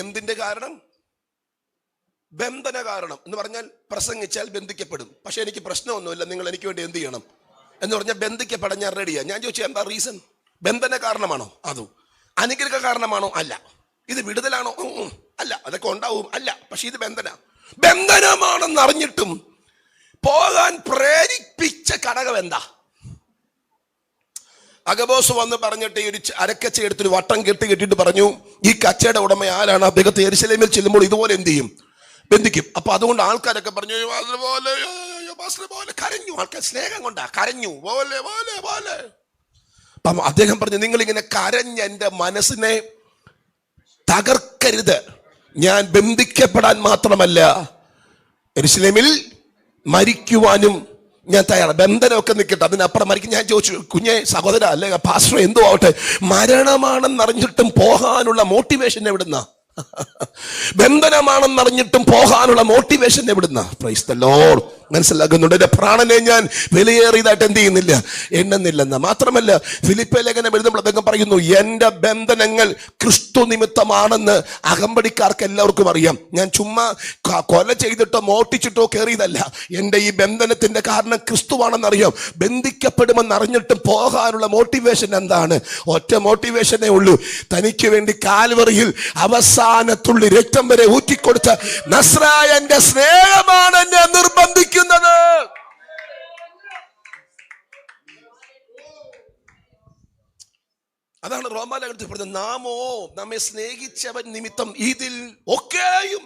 എന്തിന്റെ കാരണം? ബന്ധന കാരണം എന്ന് പറഞ്ഞാൽ പ്രസംഗിച്ചാൽ ബന്ധിക്കപ്പെടും. പക്ഷെ എനിക്ക് പ്രശ്നമൊന്നുമില്ല, നിങ്ങൾ എനിക്ക് വേണ്ടി എന്ത് ചെയ്യണം എന്ന് പറഞ്ഞാൽ ബന്ധിക്കപ്പെടാൻ ഞാൻ റെഡിയാ. ഞാൻ ചോദിച്ചു, എന്താ റീസൺ? ബന്ധന കാരണമാണോ? അതോ അനുഗ്രഹ കാരണമാണോ? അല്ല. ഇത് വിടുതലാണോ? അല്ല. അതൊക്കെ ഉണ്ടാവും, അല്ല. പക്ഷെ ഇത് ബന്ധനമാണെന്ന് അറിഞ്ഞിട്ടും പോകാൻ പ്രേരിപ്പിച്ച ഘടകം എന്താ? അഗബോസ് വന്ന് പറഞ്ഞിട്ട് ഒരു അരക്കച്ച എടുത്തൊരു വട്ടം കെട്ടിയിട്ട് പറഞ്ഞു, ഈ കച്ചയുടെ ഉടമ ആരാണ്? അദ്ദേഹത്തെ യെരുശലേമിൽ ചെല്ലുമ്പോൾ ഇതുപോലെ എന്ത് ചെയ്യും? ബന്ധിക്കും. അപ്പൊ അതുകൊണ്ട് ആൾക്കാരൊക്കെ പറഞ്ഞു പോലെ കരഞ്ഞു. ആൾക്കാർ സ്നേഹം കൊണ്ടാ കരഞ്ഞു പോലെ. അപ്പം അദ്ദേഹം പറഞ്ഞു, നിങ്ങളിങ്ങനെ കരഞ്ഞ് എൻ്റെ മനസ്സിനെ തകർക്കരുത്. ഞാൻ ബന്ധിക്കപ്പെടാൻ മാത്രമല്ല യെരുശലേമിൽ മരിക്കുവാനും ഞാൻ തയ്യാറാണ്. ബന്ധനമൊക്കെ നിൽക്കട്ടെ, അതിനപ്പുറം മരിക്കും. ഞാൻ ചോദിച്ചു, കുഞ്ഞെ സഹോദര അല്ലെ പാസ്റ്റർ എന്തോ ആവട്ടെ, മരണമാണെന്നറിഞ്ഞിട്ടും പോകാനുള്ള മോട്ടിവേഷൻ എവിടുന്നാ? ബന്ധനമാണെന്നറിഞ്ഞിട്ടും പോകാനുള്ള മോട്ടിവേഷൻ എവിടുന്ന? Praise the Lord. മനസ്സിലാക്കുന്നുണ്ട്. എൻ്റെ പ്രാണനെ ഞാൻ വിലയേറിയതായിട്ട് എന്ത് ചെയ്യുന്നില്ല, എണ്ണുന്നില്ലെന്ന്. മാത്രമല്ല ഫിലിപ്പി ലേഖനം എഴുതുമ്പോൾ അദ്ദേഹം പറയുന്നു, എൻ്റെ ബന്ധനങ്ങൾ ക്രിസ്തു നിമിത്തമാണെന്ന് അകമ്പടിക്കാർക്ക് എല്ലാവർക്കും അറിയാം. ഞാൻ ചുമ്മാ കൊല ചെയ്തിട്ടോ മോട്ടിച്ചിട്ടോ കയറിയതല്ല. എൻ്റെ ഈ ബന്ധനത്തിന്റെ കാരണം ക്രിസ്തുവാണെന്നറിയാം. ബന്ധിക്കപ്പെടുമെന്ന് അറിഞ്ഞിട്ടും പോകാനുള്ള മോട്ടിവേഷൻ എന്താണ്? ഒറ്റ മോട്ടിവേഷനേ ഉള്ളൂ. തനിക്ക് വേണ്ടി കാൽവറിയിൽ അവസാനത്തുള്ളി രക്തം വരെ ഊറ്റിക്കൊടുത്ത നസ്രായന്റെ സ്നേഹമാണ് എന്നെ നിർബന്ധിക്കുന്നത്. അതാണ് റോമാലേഖനത്തിൽ പറഞ്ഞത്, നാമോ നമ്മെ സ്നേഹിച്ചവൻ നിമിത്തം ഇതിൽ ഒക്കെയും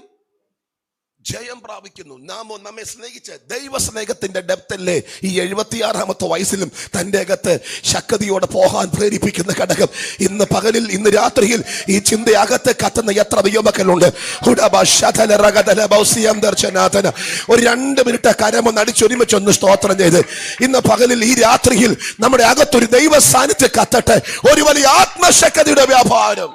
ജയം പ്രാപിക്കുന്നു. നാമോ നമ്മെ സ്നേഹിച്ച ദൈവ സ്നേഹത്തിന്റെ ഡെപ്തല്ലേ ഈ 76-ാമത്തെ വയസ്സിലും തൻ്റെ അകത്ത് ശക്തിയോടെ പോകാൻ പ്രേരിപ്പിക്കുന്ന ഘടകം. ഇന്ന് പകലിൽ, ഇന്ന് രാത്രിയിൽ ഈ ചിന്തയകത്ത് കത്തുന്ന എത്ര ദൈവമക്കളുണ്ട്. ഒരു 2 മിനിറ്റ് കരമൊന്ന് അടിച്ചൊരുമിച്ചൊന്ന് സ്തോത്രം ചെയ്ത് ഇന്ന് പകലിൽ ഈ രാത്രിയിൽ നമ്മുടെ അകത്തൊരു ദൈവ സാന്നിധ്യം കത്തട്ടെ. ഒരു വലിയ ആത്മശക്തിയുടെ വ്യാപാരം.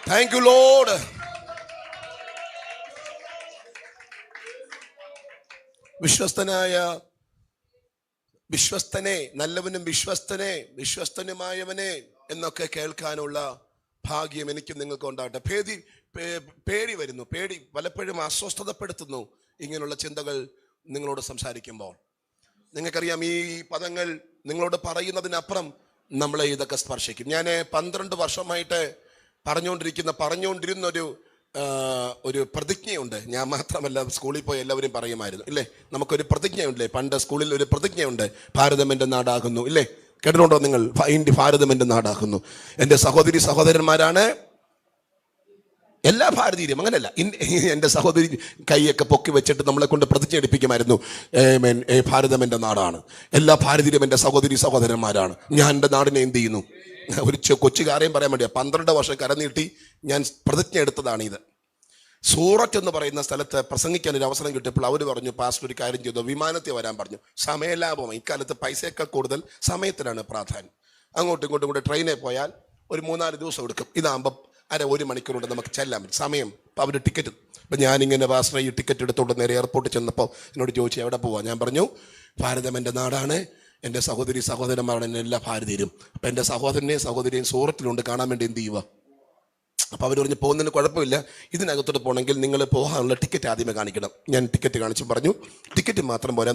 Thank you, Lord. വിശ്വസ്തനെ, നല്ലവനും വിശ്വസ്തനുമായവനെ എന്നൊക്കെ കേൾക്കാനുള്ള ഭാഗ്യം എനിക്കും നിങ്ങൾക്ക് ഉണ്ടാകട്ടെ. പേടി വരുന്നു. പേടി പലപ്പോഴും അസ്വസ്ഥതപ്പെടുത്തുന്നു ഇങ്ങനെയുള്ള ചിന്തകൾ നിങ്ങളോട് സംസാരിക്കുമ്പോൾ. നിങ്ങൾക്കറിയാം, ഈ പദങ്ങൾ നിങ്ങളോട് പറയുന്നതിനപ്പുറം നമ്മളെ ഇതൊക്കെ സ്പർശിക്കും. ഞാൻ 12 വർഷമായിട്ട് പറഞ്ഞുകൊണ്ടിരുന്ന ഒരു പ്രതിജ്ഞയുണ്ട്. ഞാൻ മാത്രമല്ല, സ്കൂളിൽ പോയി എല്ലാവരും പറയുമായിരുന്നു, ഇല്ലേ? നമുക്കൊരു പ്രതിജ്ഞയുണ്ടല്ലേ, പണ്ട് സ്കൂളിൽ ഒരു പ്രതിജ്ഞയുണ്ട്, ഭാരതം എൻ്റെ നാടാകുന്നു, ഇല്ലേ? കേട്ടിട്ടുണ്ടോ നിങ്ങൾ? ഭാരതം എൻ്റെ നാടാകുന്നു. എൻ്റെ സഹോദരി സഹോദരന്മാരാണ് എല്ലാ ഭാരതീയരും. അങ്ങനെയല്ല, എൻ്റെ സഹോദരി കൈയൊക്കെ പൊക്കി വെച്ചിട്ട് നമ്മളെ കൊണ്ട് പ്രതിജ്ഞ എടുപ്പിക്കുമായിരുന്നു, ഭാരതം എൻ്റെ നാടാണ്, എല്ലാ ഭാരതീയരും എൻ്റെ സഹോദരി സഹോദരന്മാരാണ്, ഞാൻ എൻ്റെ നാടിനെ എന്ത് ചെയ്യുന്നു. ഒരു കൊച്ചുകാരെയും പറയാൻ വേണ്ടിയാ 12 വർഷം കരനീട്ടി ഞാൻ പ്രതിജ്ഞ എടുത്തതാണിത്. സൂററ്റ് എന്ന് പറയുന്ന സ്ഥലത്ത് പ്രസംഗിക്കാൻ ഒരു അവസരം കിട്ടിയപ്പോൾ അവർ പറഞ്ഞു, പാസ്റ്റർ ഒരു കാര്യം ചെയ്തു, വിമാനത്തിൽ വരാൻ പറഞ്ഞു. സമയലാഭം. ഇക്കാലത്ത് പൈസയേക്കാൾ കൂടുതൽ സമയത്തിനാണ് പ്രാധാന്യം. അങ്ങോട്ടും ഇങ്ങോട്ടും കൂടെ ട്രെയിനിൽ പോയാൽ ഒരു 3-4 ദിവസം എടുക്കും. ഇതാകുമ്പോൾ 1 മണിക്കൂർ കൊണ്ട് നമുക്ക് ചെല്ലാൻ പറ്റും. സമയം അപ്പോൾ അവർ ടിക്കറ്റ്. അപ്പം ഞാനിങ്ങനെ പാസ്റ്റർ ഈ ടിക്കറ്റ് എടുത്തുകൊണ്ട് നേരെ എയർപോർട്ടിൽ ചെന്നപ്പോൾ എന്നോട് ചോദിച്ചു, എവിടെ പോവാ? ഞാൻ പറഞ്ഞു, ഭാരതം എൻ്റെ നാടാണ്, എൻ്റെ സഹോദരി സഹോദരന്മാരാണ് എല്ലാ ഭാരതീയരും. അപ്പം എൻ്റെ സഹോദരിയും സൂറത്തിലുണ്ട്, കാണാൻ വേണ്ടി എന്ത് ചെയ്യുക? അപ്പോൾ അവർ പറഞ്ഞ്, പോകുന്നതിന് കുഴപ്പമില്ല, ഇതിനകത്തോട്ട് പോകണമെങ്കിൽ നിങ്ങൾ പോകാനുള്ള ടിക്കറ്റ് ആദ്യമേ കാണിക്കണം. ഞാൻ ടിക്കറ്റ് കാണിച്ചു. പറഞ്ഞു, ടിക്കറ്റ് മാത്രം പോരാ,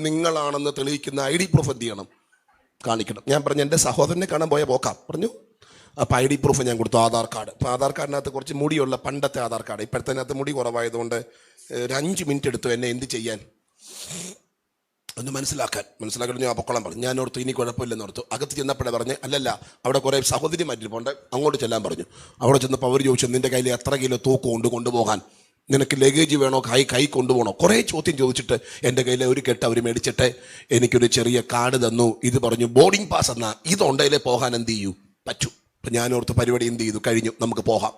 നിങ്ങളാണെന്ന് തെളിയിക്കുന്ന ID പ്രൂഫ് എന്ത് ചെയ്യണം? കാണിക്കണം. ഞാൻ പറഞ്ഞു, എൻ്റെ സഹോദരനെ കാണാൻ പോയാൽ പോക്കാം. പറഞ്ഞു, അപ്പോൾ ID പ്രൂഫ് ഞാൻ കൊടുത്തു, ആധാർ കാർഡ്. അപ്പോൾ ആധാർ കാർഡിനകത്ത് കുറച്ച് മുടിയുള്ള പണ്ടത്തെ ആധാർ കാർഡ്, ഇപ്പോഴത്തെ മുടി കുറവായതുകൊണ്ട് ഒരു 5 മിനിറ്റ് എടുത്തു എന്നെ എന്ത് ചെയ്യാൻ ഒന്ന് മനസ്സിലാക്കാൻ ഞാൻ പൊക്കോളം പറഞ്ഞു. ഞാൻ ഓർത്തു ഇനി കുഴപ്പമില്ലെന്ന് ഓർത്തു. അകത്ത് ചെന്നപ്പോഴേ പറഞ്ഞ് അല്ലല്ല, അവിടെ കുറേ സഹോദരിമാരിപ്പോണ്ട്, അങ്ങോട്ട് ചെല്ലാൻ പറഞ്ഞു. അവിടെ ചെന്നപ്പോൾ അവർ ചോദിച്ചു, നിൻ്റെ കയ്യിൽ എത്ര കിലോ തൂക്കം കൊണ്ടുപോകാൻ, നിനക്ക് ലഗേജ് വേണോ, കൈ കൊണ്ടുപോകണോ, കുറേ ചോദ്യം ചോദിച്ചിട്ട് എൻ്റെ കയ്യിൽ ഒരു കെട്ട് അവർ മേടിച്ചിട്ട് എനിക്കൊരു ചെറിയ കാർഡ് തന്നു. ഇത് പറഞ്ഞു ബോർഡിംഗ് പാസ് എന്നാ, ഇതുണ്ടെങ്കിലേ പോകാൻ എന്ത് ചെയ്യൂ പറ്റൂ. അപ്പം ഞാനോർത്ത് പരിപാടി എന്ത് ചെയ്തു, കഴിഞ്ഞു, നമുക്ക് പോകാം.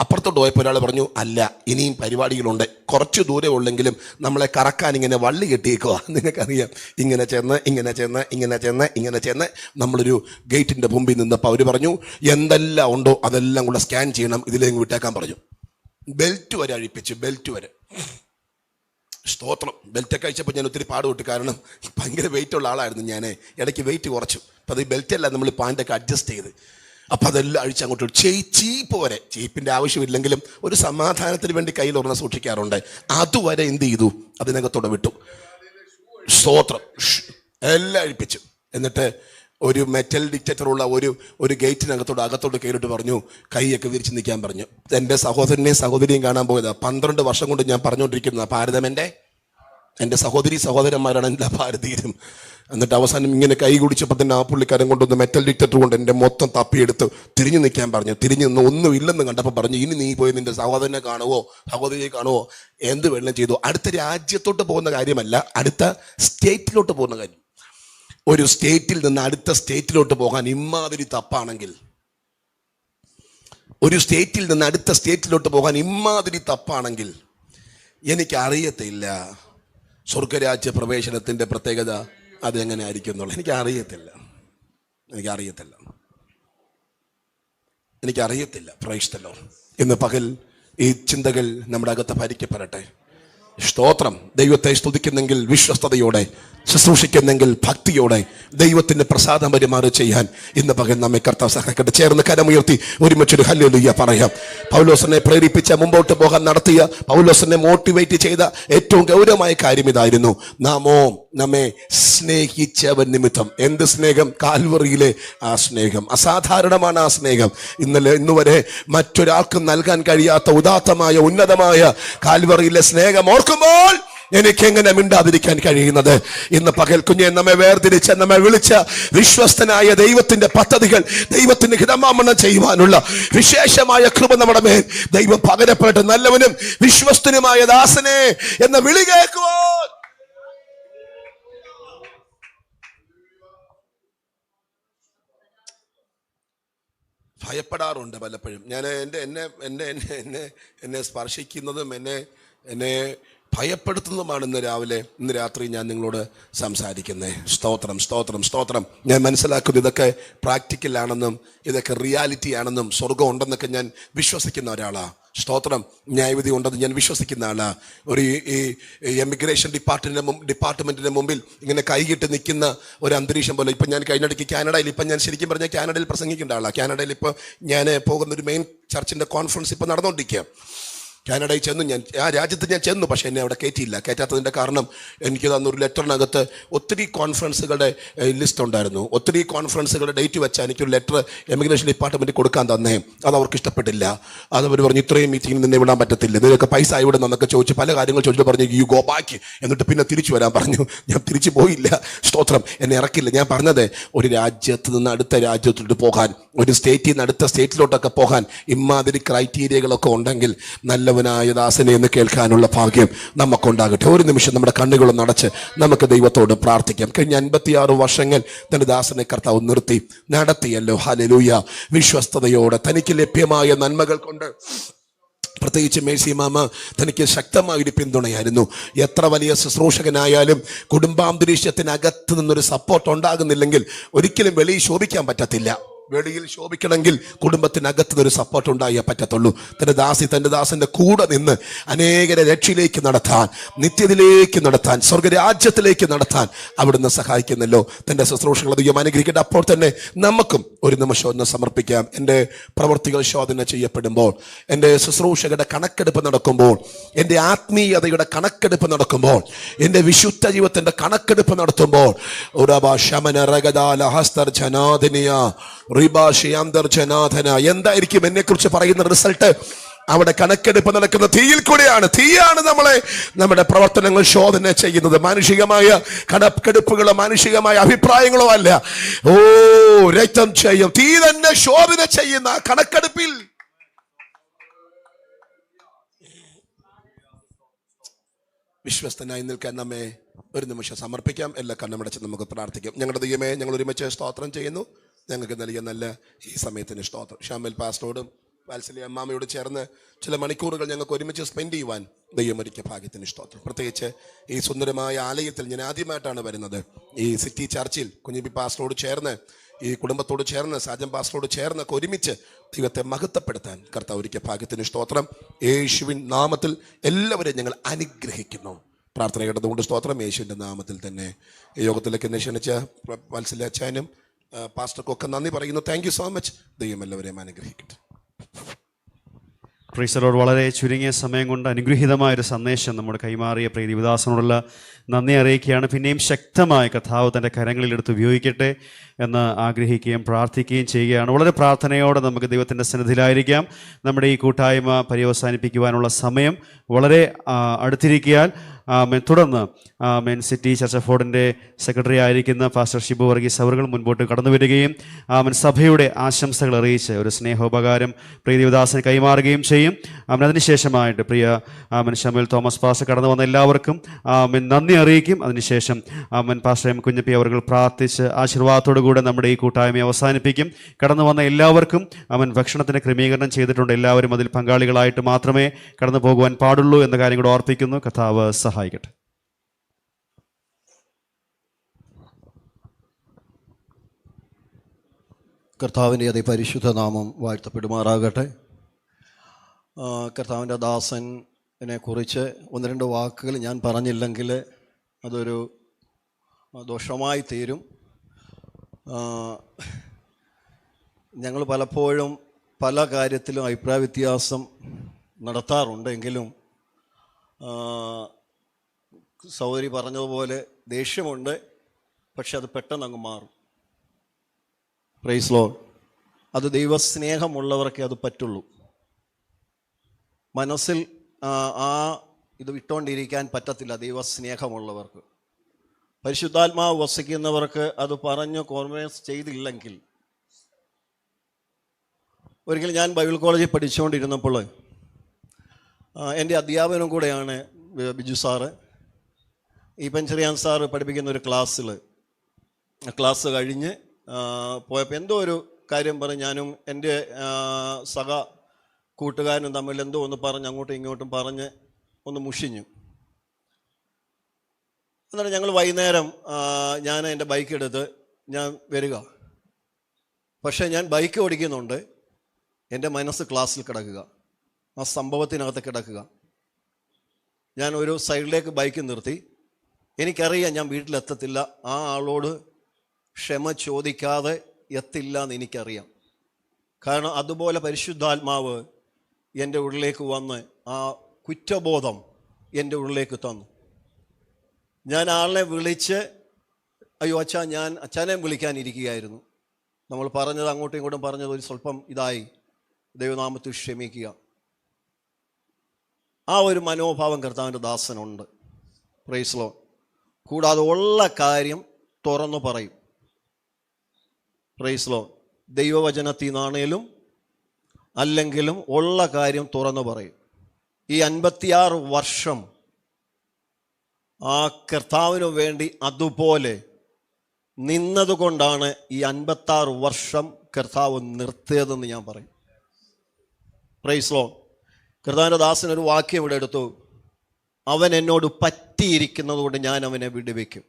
അപ്പുറത്തോട്ട് പോയപ്പോൾ ഒരാൾ പറഞ്ഞു അല്ല, ഇനിയും പരിപാടികളുണ്ട്, കുറച്ച് ദൂരെ ഉള്ളെങ്കിലും നമ്മളെ കറക്കാൻ ഇങ്ങനെ വള്ളി കെട്ടിയേക്കുക. നിനക്കറിയാം, ഇങ്ങനെ ചെന്ന് നമ്മളൊരു ഗേറ്റിൻ്റെ മുമ്പിൽ നിന്നപ്പോൾ അവർ പറഞ്ഞു എന്തെല്ലാം ഉണ്ടോ അതെല്ലാം കൂടെ സ്കാൻ ചെയ്യണം, ഇതിലേക്ക് വിട്ടേക്കാൻ പറഞ്ഞു. ബെൽറ്റ് വരെ അഴിപ്പിച്ചു, ബെൽറ്റ് വരെ. സ്തോത്രം. ബെൽറ്റൊക്കെ അഴിച്ചപ്പോൾ ഞാൻ ഒത്തിരി പാടുപെട്ടു, കാരണം ഭയങ്കര വെയിറ്റ് ഉള്ള ആളായിരുന്നു ഞാൻ. ഇടയ്ക്ക് വെയിറ്റ് കുറച്ചു. അപ്പോൾ അത് ബെൽറ്റല്ല, നമ്മൾ പാൻറ്റൊക്കെ അഡ്ജസ്റ്റ് ചെയ്ത്. അപ്പം അതെല്ലാം അഴിച്ച് അങ്ങോട്ട് ചീപ്പ് വരെ, ചീപ്പിൻ്റെ ആവശ്യമില്ലെങ്കിലും ഒരു സമാധാനത്തിന് വേണ്ടി കയ്യിൽ ഒരെണ്ണം സൂക്ഷിക്കാറുണ്ട്, അതുവരെ എന്ത് ചെയ്തു, അതിനകത്തോടെ വിട്ടു. സ്തോത്രം. എല്ലാം അഴിപ്പിച്ചു. എന്നിട്ട് ഒരു മെറ്റൽ ഡിറ്റക്ടറുള്ള ഒരു ഗേറ്റിനകത്തോട് അകത്തോട്ട് കയറിയിട്ട് പറഞ്ഞു കൈയൊക്കെ വിരിച്ച് നിൽക്കാൻ പറഞ്ഞു. എൻ്റെ സഹോദരനെയും സഹോദരിയും കാണാൻ പോയതാ. 12 വർഷം കൊണ്ട് ഞാൻ പറഞ്ഞുകൊണ്ടിരിക്കുന്ന ഭാരതം എൻ്റെ സഹോദരന്മാരാണ് എല്ലാ ഭാരതീയരും. എന്നിട്ട് അവസാനം ഇങ്ങനെ കൈ കുടിച്ചപ്പോൾ തന്നെ ആ പുള്ളിക്കാരൻ കൊണ്ടൊന്ന് മെറ്റൽ ഡിറ്റക്ടർ കൊണ്ട് എൻ്റെ മൊത്തം തപ്പിയെടുത്ത് തിരിഞ്ഞു നിൽക്കാൻ പറഞ്ഞു. തിരിഞ്ഞു നിന്ന് ഒന്നും ഇല്ലെന്ന് കണ്ടപ്പോൾ പറഞ്ഞു ഇനി നീ പോയി നിൻ്റെ സഹോദരനെ കാണുവോ സഹോദരിയെ കാണുവോ എന്ത് വെള്ളം ചെയ്തു. അടുത്ത രാജ്യത്തോട്ട് പോകുന്ന കാര്യമല്ല, അടുത്ത സ്റ്റേറ്റിലോട്ട് പോകുന്ന കാര്യം. ഒരു സ്റ്റേറ്റിൽ നിന്ന് അടുത്ത സ്റ്റേറ്റിലോട്ട് പോകാൻ ഇമ്മാതിരി തപ്പാണെങ്കിൽ, ഒരു സ്റ്റേറ്റിൽ നിന്ന് അടുത്ത സ്റ്റേറ്റിലോട്ട് പോകാൻ ഇമ്മാതിരി തപ്പാണെങ്കിൽ എനിക്കറിയത്തില്ല സ്വർഗരാജ്യ പ്രവേശനത്തിൻ്റെ പ്രത്യേകത അതെങ്ങനെ ആയിരിക്കും എന്നുള്ളത്. എനിക്കറിയത്തില്ല. Praise the Lord. ഇന്ന് പകൽ ഈ ചിന്തകൾ നമ്മുടെ അകത്ത് ഭരിക്കപ്പെടട്ടെ. സ്തോത്രം. ദൈവത്തെ സ്തുതിക്കുന്നെങ്കിൽ വിശ്വസ്തയോടെ, ശുശ്രൂഷിക്കുന്നെങ്കിൽ ഭക്തിയോടെ ദൈവത്തിന്റെ പ്രസാദം പരിമാറി ചെയ്യാൻ ഇന്ന് പകൽ നമ്മെ കർത്താവ് സഹായിക്കട്ടെ. ചേർന്ന് കരമുയർത്തി ഒരുമിച്ചൊരു ഹല്ലേലൂയ പറയാം. പൗലോസിനെ പ്രേരിപ്പിച്ച, മുമ്പോട്ട് പോകാൻ നടത്തിയ, പൗലോസിനെ മോട്ടിവേറ്റ് ചെയ്ത ഏറ്റവും ഗൗരവമായ കാര്യം ഇതായിരുന്നു: നമ്മെ സ്നേഹിച്ചവൻ നിമിത്തം. എന്ത് സ്നേഹം? കാൽവറിയിലെ ആ സ്നേഹം. അസാധാരണമാണ് ആ സ്നേഹം. ഇന്നുവരെ മറ്റൊരാൾക്കും നൽകാൻ കഴിയാത്ത ഉദാത്തമായ ഉന്നതമായ കാൽവറിയിലെ സ്നേഹം ഓർക്കുമ്പോൾ എനിക്ക് എങ്ങനെ മിണ്ടാതിരിക്കാൻ കഴിയുന്നത്? ഇന്ന് പകൽ കുഞ്ഞെ നമ്മെ വേർതിരിച്ച, നമ്മെ വിളിച്ച വിശ്വസ്തനായ ദൈവത്തിന്റെ പദ്ധതികൾ ദൈവത്തിന് ഹിതമാമണം ചെയ്യുവാനുള്ള വിശേഷമായ കൃപ നമ്മുടെ മേൽ ദൈവം പകരപ്പെട്ട് നല്ലവനും വിശ്വസ്തനുമായ ദാസനെ എന്ന വിളി കേൾക്കുവാൻ ഭയപ്പെടാറുണ്ട് പലപ്പോഴും. ഞാൻ എന്നെ സ്പർശിക്കുന്നതും എന്നെ ഭയപ്പെടുത്തുന്നതുമാണ് ഇന്ന് രാത്രി ഞാൻ നിങ്ങളോട് സംസാരിക്കുന്നത്. സ്തോത്രം. ഞാൻ മനസ്സിലാക്കുന്നത് ഇതൊക്കെ പ്രാക്ടിക്കലാണെന്നും ഇതൊക്കെ റിയാലിറ്റി ആണെന്നും സ്വർഗം ഉണ്ടെന്നൊക്കെ ഞാൻ വിശ്വസിക്കുന്ന ഒരാളാണ്. സ്തോത്രം. ന്യായവിധി ഉണ്ടെന്ന് ഞാൻ വിശ്വസിക്കുന്ന ആളാണ്. ഒരു ഈ എമിഗ്രേഷൻ ഡിപ്പാർട്ട്മെന്റിന്റെ മുമ്പിൽ ഇങ്ങനെ കൈകിട്ട് നിൽക്കുന്ന ഒരു അന്തരീക്ഷം പോലെ. ഇപ്പം ഞാൻ കഴിഞ്ഞിടയ്ക്ക് കാനഡയിൽ, ഇപ്പം ഞാൻ ശരിക്കും പറഞ്ഞാൽ കാനഡയിൽ പ്രസംഗിക്കേണ്ട ആളാണ്. കാനഡയിൽ ഇപ്പോൾ ഞാൻ പോകുന്ന ഒരു മെയിൻ ചർച്ചിന്റെ കോൺഫറൻസ് ഇപ്പം നടന്നുകൊണ്ടിരിക്കുക. കാനഡയിൽ ചെന്നു, ആ രാജ്യത്ത് ഞാൻ ചെന്നു, പക്ഷേ എന്നെ അവിടെ കയറ്റാത്തതിൻ്റെ കാരണം എനിക്ക് തന്നൊരു ലെറ്ററിനകത്ത് ഒത്തിരി കോൺഫറൻസുകളുടെ ലിസ്റ്റ് ഉണ്ടായിരുന്നു. ഒത്തിരി കോൺഫറൻസുകളുടെ ഡേറ്റ് വെച്ചാൽ എനിക്കൊരു ലെറ്റർ എമിഗ്രേഷൻ ഡിപ്പാർട്ട്മെൻറ്റിൽ കൊടുക്കാൻ തന്നേ. അത് അവർക്ക് ഇഷ്ടപ്പെട്ടില്ല. അതവർ പറഞ്ഞു ഇത്രയും മീറ്റിംഗിൽ നിന്നെ വിടാൻ പറ്റത്തില്ല, നിനക്ക് പൈസ ഇവിടെ നിന്നൊക്കെ ചോദിച്ചു പല കാര്യങ്ങൾ ചോദിച്ചിട്ട് പറഞ്ഞു യു ഗോ ബാക്ക്, എന്നിട്ട് പിന്നെ തിരിച്ചു വരാൻ പറഞ്ഞു. ഞാൻ തിരിച്ചു പോയില്ല. സ്തോത്രം. എന്നെ ഇറക്കില്ല. ഞാൻ പറഞ്ഞത് ഒരു രാജ്യത്ത് നിന്ന് അടുത്ത രാജ്യത്തോട്ട് പോകാൻ, ഒരു സ്റ്റേറ്റിൽ നിന്ന് അടുത്ത സ്റ്റേറ്റിലോട്ടൊക്കെ പോകാൻ ഇമാതിരി ക്രൈറ്റീരിയകളൊക്കെ ഉണ്ടെങ്കിൽ നല്ലവനായ ദാസനെ എന്ന് കേൾക്കാനുള്ള ഭാഗ്യം നമുക്കുണ്ടാകട്ടെ. ഒരു നിമിഷം നമ്മുടെ കണ്ണുകളൊന്ന് അടച്ച് നമുക്ക് ദൈവത്തോട് പ്രാർത്ഥിക്കാം. കഴിഞ്ഞ 56 വർഷങ്ങൾ തന്റെ ദാസനെ കർത്താവ് നിർത്തി നടത്തിയല്ലോ. ഹല്ലേലൂയ. വിശ്വസ്തയോടെ തനിക്ക് ലഭ്യമായ നന്മകൾ കൊണ്ട്, പ്രത്യേകിച്ച് മേഴ്സി മാമ തനിക്ക് ശക്തമായൊരു പിന്തുണയായിരുന്നു. എത്ര വലിയ ശുശ്രൂഷകനായാലും കുടുംബാന്തരീക്ഷത്തിനകത്ത് നിന്നൊരു സപ്പോർട്ട് ഉണ്ടാകുന്നില്ലെങ്കിൽ ഒരിക്കലും വെളിയിൽ ശോഭിക്കാൻ പറ്റത്തില്ല. വെളിയിൽ ശോഭിക്കണമെങ്കിൽ കുടുംബത്തിനകത്ത് ഒരു സപ്പോർട്ട് ഉണ്ടായേ പറ്റത്തുള്ളൂ. തന്റെ ദാസന്റെ കൂടെ നിന്ന് അനേകരെ രക്ഷയിലേക്ക് നടത്താൻ, നിത്യത്തിലേക്ക് നടത്താൻ, സ്വർഗരാജ്യത്തിലേക്ക് നടത്താൻ അവിടുന്ന് സഹായിക്കുന്നല്ലോ. തന്റെ ശുശ്രൂഷകൾ അധികം അനുഗ്രഹിക്കട്ടെ. അപ്പോൾ തന്നെ നമുക്കും ഒരു നിമിഷം ഒന്ന് സമർപ്പിക്കാം. എൻ്റെ പ്രവൃത്തികൾ ശോധന ചെയ്യപ്പെടുമ്പോൾ, എൻ്റെ ശുശ്രൂഷകളുടെ കണക്കെടുപ്പ് നടക്കുമ്പോൾ, എൻ്റെ ആത്മീയതയുടെ കണക്കെടുപ്പ് നടക്കുമ്പോൾ, എൻ്റെ വിശുദ്ധ ജീവിതത്തിന്റെ കണക്കെടുപ്പ് നടത്തുമ്പോൾ, റിബാഷിയാന്തർജനാഥന. എന്തായിരിക്കും എന്നെക്കുറിച്ച് പറയുന്ന റിസൾട്ട്? അവിടെ കണക്കെടുപ്പ് നടക്കുന്ന തീയിൽ കൂടെയാണ്. തീയാണ് നമ്മുടെ പ്രവർത്തനങ്ങൾ ശോധന ചെയ്യുന്നത്. മാനുഷികമായ കണക്കെടുപ്പുകളോ മാനുഷികമായ അഭിപ്രായങ്ങളോ അല്ല. രക്തം ചെയ്യും, തീ തന്നെ ശോധന ചെയ്യുന്ന കണക്കെടുപ്പിൽ വിശ്വസ്തനായി നിൽക്കാൻ നമ്മെ ഒരു നിമിഷം സമർപ്പിക്കാം. എല്ലാ കണ്ണുമടച്ച് നമുക്ക് പ്രാർത്ഥിക്കാം. ഞങ്ങളുടെ ദൈവമേ, ഞങ്ങൾ ഒരുമിച്ച് സ്തോത്രം ചെയ്യുന്നു. ഞങ്ങൾക്ക് നൽകിയ നല്ല ഈ സമയത്തിന് സ്തോത്രം. ഷാമിൽ പാസ്റ്ററോടും വാത്സല്യ അമ്മാമയോട് ചേർന്ന് ചില മണിക്കൂറുകൾ ഞങ്ങൾക്ക് ഒരുമിച്ച് സ്പെൻഡ് ചെയ്യുവാൻ ദൈവം ഒരുക്കിയ ഭാഗ്യത്തിന് സ്തോത്രം. പ്രത്യേകിച്ച് ഈ സുന്ദരമായ ആലയത്തിൽ ഞാൻ ആദ്യമായിട്ടാണ് വരുന്നത്. ഈ സിറ്റി ചർച്ചിൽ കുഞ്ഞിപ്പി പാസ്റ്ററോട് ചേർന്ന്, ഈ കുടുംബത്തോട് ചേർന്ന്, സാജൻ പാസ്റ്ററോട് ചേർന്നൊക്കെ ഒരുമിച്ച് ദൈവത്തെ മഹത്വപ്പെടുത്താൻ കർത്താവ് ഒരുക്കിയ ഭാഗ്യത്തിന് സ്തോത്രം. യേശുവിൻ നാമത്തിൽ എല്ലാവരെയും ഞങ്ങൾ അനുഗ്രഹിക്കുന്നു. പ്രാർത്ഥന കേട്ടതുകൊണ്ട് സ്തോത്രം. യേശുവിൻ്റെ നാമത്തിൽ തന്നെ ഈ യോഗത്തിലേക്ക് എന്നെ ക്ഷണിച്ച വാത്സല്യ അച്ചാനും പാസ്റ്റർക്കൊക്കെ നന്ദി പറയുന്നു. Thank you so much. ദൈവം എല്ലാവരെയും അനുഗ്രഹിക്കട്ടെ. Praise the Lord. വളരെ ചുരുങ്ങിയ സമയം കൊണ്ട് അനുഗ്രഹീതമായൊരു സന്ദേശം നമ്മുടെ കൈമാറിയ പ്രിയ ദൈവദാസനോടുള്ള നന്ദി അറിയിക്കുകയാണ്. പിന്നെയും ശക്തമായ കർത്താവ് തൻ്റെ കരങ്ങളിലെടുത്ത് ഉപയോഗിക്കട്ടെ എന്ന് ആഗ്രഹിക്കുകയും പ്രാർത്ഥിക്കുകയും ചെയ്യുകയാണ്. വളരെ പ്രാർത്ഥനയോടെ നമുക്ക് ദൈവത്തിൻ്റെ സന്നിധിയിലായിരിക്കാം. നമ്മുടെ ഈ കൂട്ടായ്മ പര്യവസാനിപ്പിക്കുവാനുള്ള സമയം വളരെ അടുത്തിരിക്കാൻ തുടർന്ന് സിറ്റി ചർച്ച് ഓഫ് ഗോഡിൻ്റെ സെക്രട്ടറി ആയിരിക്കുന്ന പാസ്റ്റർ ഷിബു വർഗീസ് അവറുകൾ മുൻപോട്ട് കടന്നു വരികയും സഭയുടെ ആശംസകൾ അറിയിച്ച് ഒരു സ്നേഹോപകാരം പ്രിയ ദേവദാസന് കൈമാറുകയും ചെയ്യും. അതിനുശേഷമായിട്ട് പ്രിയ ഷമീൽ തോമസ് പാസ്റ്റർ കടന്നു വന്ന എല്ലാവർക്കും നന്ദി അറിയിക്കും. അതിനുശേഷം പാസ്റ്റർ എം കുഞ്ഞപ്പി അവர்கள் പ്രാർത്ഥിച്ച് ആശീർവാദത്തോടു കൂടെ നമ്മുടെ ഈ കൂട്ടായ്മ അവസാനിപ്പിക്കും. കടന്നു വന്ന എല്ലാവർക്കും ഭക്ഷണത്തിന് ക്രമീകരണം ചെയ്തിട്ടുണ്ട്. എല്ലാവരും അതിൽ പങ്കാളികളായിട്ട് മാത്രമേ കടന്നു പോകുവാൻ പാടുള്ളൂ എന്ന കാര്യം കൂടെ ഓർപ്പിക്കുന്നു. കർത്താവ് സഹായിക്കട്ടെ. കർത്താവിൻ്റെ അതിപരിശുദ്ധ നാമം വാഴ്ത്തപ്പെടുമാറാകട്ടെ. കർത്താവിൻ്റെ ദാസനെ കുറിച്ച് ഒന്ന് രണ്ട് വാക്കുകൾ ഞാൻ പറഞ്ഞില്ലെങ്കിൽ അതൊരു ദോഷമായി തീരും. ഞങ്ങൾ പലപ്പോഴും പല കാര്യത്തിലും അഭിപ്രായ വ്യത്യാസം നടത്താറുണ്ടെങ്കിലും സഹോദരി പറഞ്ഞതുപോലെ ദേഷ്യമുണ്ട്, പക്ഷെ അത് പെട്ടെന്ന് അങ്ങ് മാറും. Praise Lord. അത് ദൈവസ്നേഹമുള്ളവർക്കേ അത് പറ്റുള്ളൂ. മനസ്സിൽ ഇത് വിട്ടുകൊണ്ടിരിക്കാൻ പറ്റത്തില്ല ദൈവസ്നേഹമുള്ളവർക്ക്. പരിശുദ്ധാത്മാവ് വസിക്കുന്നവർക്ക് അത് പറഞ്ഞ് കോൺഫറൻസ് ചെയ്തില്ലെങ്കിൽ. ഒരിക്കൽ ഞാൻ ബൈബിൾ കോളേജിൽ പഠിച്ചുകൊണ്ടിരുന്നപ്പോൾ എൻ്റെ അധ്യാപനം കൂടെയാണ് ബിജു സാറ്. ഈ പെഞ്ചറിയാൻ സാറ് പഠിപ്പിക്കുന്ന ഒരു ക്ലാസ് കഴിഞ്ഞ് പോയപ്പോൾ എന്തോ ഒരു കാര്യം പറഞ്ഞ് ഞാനും എൻ്റെ സഹ കൂട്ടുകാരനും തമ്മിൽ എന്തോ ഒന്ന് പറഞ്ഞ് അങ്ങോട്ടും ഇങ്ങോട്ടും പറഞ്ഞ് ഒന്ന് മുഷിഞ്ഞു. എന്നിട്ട് ഞങ്ങൾ വൈകുന്നേരം ഞാൻ എൻ്റെ ബൈക്ക് എടുത്ത് ഞാൻ വരിക. പക്ഷേ ഞാൻ ബൈക്ക് ഓടിക്കുന്നുണ്ട്, എൻ്റെ മനസ്സ് ക്ലാസ്സിൽ കിടക്കുക, ആ സംഭവത്തിനകത്ത് കിടക്കുക. ഞാൻ ഒരു സൈഡിലേക്ക് ബൈക്ക് നിർത്തി. എനിക്കറിയാം ഞാൻ വീട്ടിലെത്തത്തില്ല, ആ ആളോട് ക്ഷമ ചോദിക്കാതെ എത്തില്ല എന്ന് എനിക്കറിയാം. കാരണം അതുപോലെ പരിശുദ്ധാത്മാവ് എൻ്റെ ഉള്ളിലേക്ക് വന്ന് ആ കുറ്റബോധം എൻ്റെ ഉള്ളിലേക്ക് തന്നു. ഞാൻ ആളിനെ വിളിച്ച്, അയ്യോ അച്ഛാ, ഞാൻ അച്ഛനെ വിളിക്കാനിരിക്കുകയായിരുന്നു. നമ്മൾ പറഞ്ഞത് അങ്ങോട്ടും ഇങ്ങോട്ടും പറഞ്ഞത് ഒരു സ്വല്പം ഇതായി, ദൈവനാമത്തിൽ ക്ഷമിക്കുക. ആ ഒരു മനോഭാവം കർത്താവിൻ്റെ ദാസനുണ്ട്. Praise Lord. കൂടാതെ ഉള്ള കാര്യം തുറന്നു പറയും. Praise Lord. ദൈവവചനത്തിൽ നിന്നാണേലും അല്ലെങ്കിലും ഉള്ള കാര്യം തുറന്നു പറയും. ഈ 56 വർഷം ആ കർത്താവിനു വേണ്ടി അതുപോലെ നിന്നതുകൊണ്ടാണ് ഈ 56 വർഷം കർത്താവ് നിർത്തിയതെന്ന് ഞാൻ പറയും. Praise Lord. കർത്താവിൻ്റെ ദാസൻ ഒരു വാക്യം ഇവിടെ എടുത്തു. അവൻ എന്നോട് പറ്റിയിരിക്കുന്നത് കൊണ്ട് ഞാൻ അവനെ വിടുവെക്കും.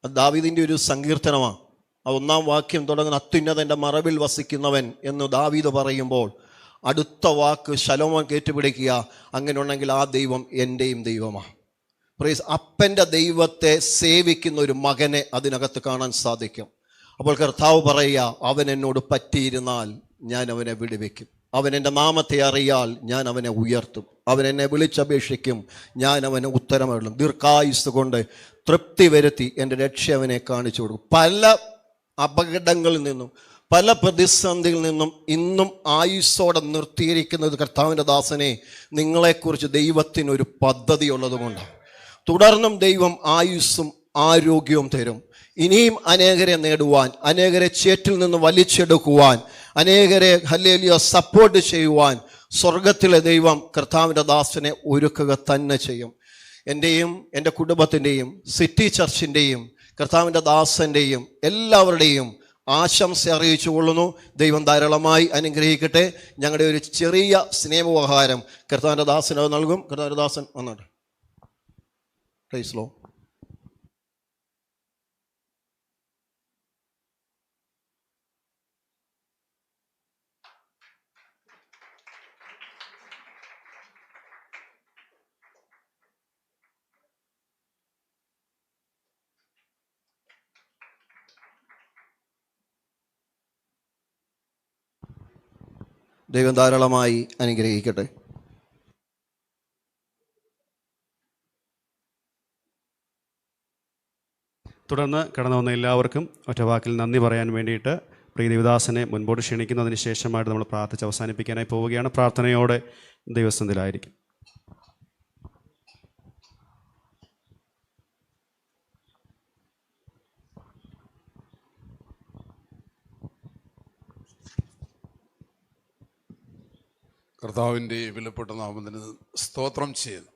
അത് ദാവീദിൻ്റെ ഒരു സങ്കീർത്തനമാണ്. ആ 1-ാം വാക്യം തുടങ്ങുന്ന അത്യുന്നതൻ്റെ മറവിൽ വസിക്കുന്നവൻ എന്ന് ദാവീദ് പറയുമ്പോൾ അടുത്ത വാക്ക് ശലോമോൻ കേട്ടുപിടിക്കുക, അങ്ങനെ ഉണ്ടെങ്കിൽ ആ ദൈവം എൻ്റെയും ദൈവമാണ്. പ്രൈസ്. അപ്പൻ്റെ ദൈവത്തെ സേവിക്കുന്ന ഒരു മകനെ അതിനകത്ത് കാണാൻ സാധിക്കും. അപ്പോൾ കർത്താവ് പറയുക, അവൻ എന്നോട് പറ്റിയിരുന്നാൽ ഞാൻ അവനെ വിടുവെക്കും. അവൻ എൻ്റെ നാമത്തെ അറിയാൽ ഞാൻ അവനെ ഉയർത്തും. അവൻ എന്നെ വിളിച്ചപേക്ഷിക്കും, ഞാൻ അവന് ഉത്തരമരുളും. ദീർഘായുസ് കൊണ്ട് തൃപ്തി വരുത്തി എൻ്റെ രക്ഷ അവനെ കാണിച്ചു കൊടുക്കും. പല അപകടങ്ങളിൽ നിന്നും പല പ്രതിസന്ധിയിൽ നിന്നും ഇന്നും ആയുസ്സോടെ നിർത്തിയിരിക്കുന്നത് കർത്താവിൻ്റെ ദാസനെ, നിങ്ങളെക്കുറിച്ച് ദൈവത്തിനൊരു പദ്ധതി ഉള്ളതുകൊണ്ടാണ്. തുടർന്നും ദൈവം ആയുസ്സും ആരോഗ്യവും തരും. ഇനിയും അനേകരെ നേടുവാൻ, അനേകരെ ചേറ്റിൽ നിന്ന് വലിച്ചെടുക്കുവാൻ, അനേകരെ ഹല്ലേലൂയ സപ്പോർട്ട് ചെയ്യുവാൻ സ്വർഗത്തിലെ ദൈവം കർത്താവിൻ്റെ ദാസനെ ഒരുക്കുക തന്നെ ചെയ്യും. എൻ്റെയും എൻ്റെ കുടുംബത്തിൻ്റെയും സിറ്റി ചർച്ചിൻ്റെയും കർത്താവിൻ്റെ ദാസൻ്റെയും എല്ലാവരുടെയും ആശംസ അറിയിച്ചു കൊള്ളുന്നു. ദൈവം ധാരാളമായി അനുഗ്രഹിക്കട്ടെ. ഞങ്ങളുടെ ഒരു ചെറിയ സ്നേഹോപഹാരം കർത്താവിൻ്റെ ദാസന് നൽകും. കർത്താവിൻ്റെ ദാസൻ വന്നോട്ടെ. Praise Lord. ദൈവം ധാരാളമായി അനുഗ്രഹിക്കട്ടെ. തുടർന്ന് കടന്നു വന്ന എല്ലാവർക്കും ഒറ്റവാക്കിൽ നന്ദി പറയാൻ വേണ്ടിയിട്ട് പ്രിയ ദേവദാസനെ മുൻപോട്ട് ക്ഷണിക്കുന്നതിന് ശേഷമായിട്ട് നമ്മൾ പ്രാർത്ഥിച്ച് അവസാനിപ്പിക്കാനായി പോവുകയാണ്. പ്രാർത്ഥനയോടെ ദൈവസന്നിധിയിലായിരിക്കും. കർത്താവിൻ്റെ വിലപ്പെട്ട നാമത്തിന് സ്തോത്രം ചെയ്യുന്നു.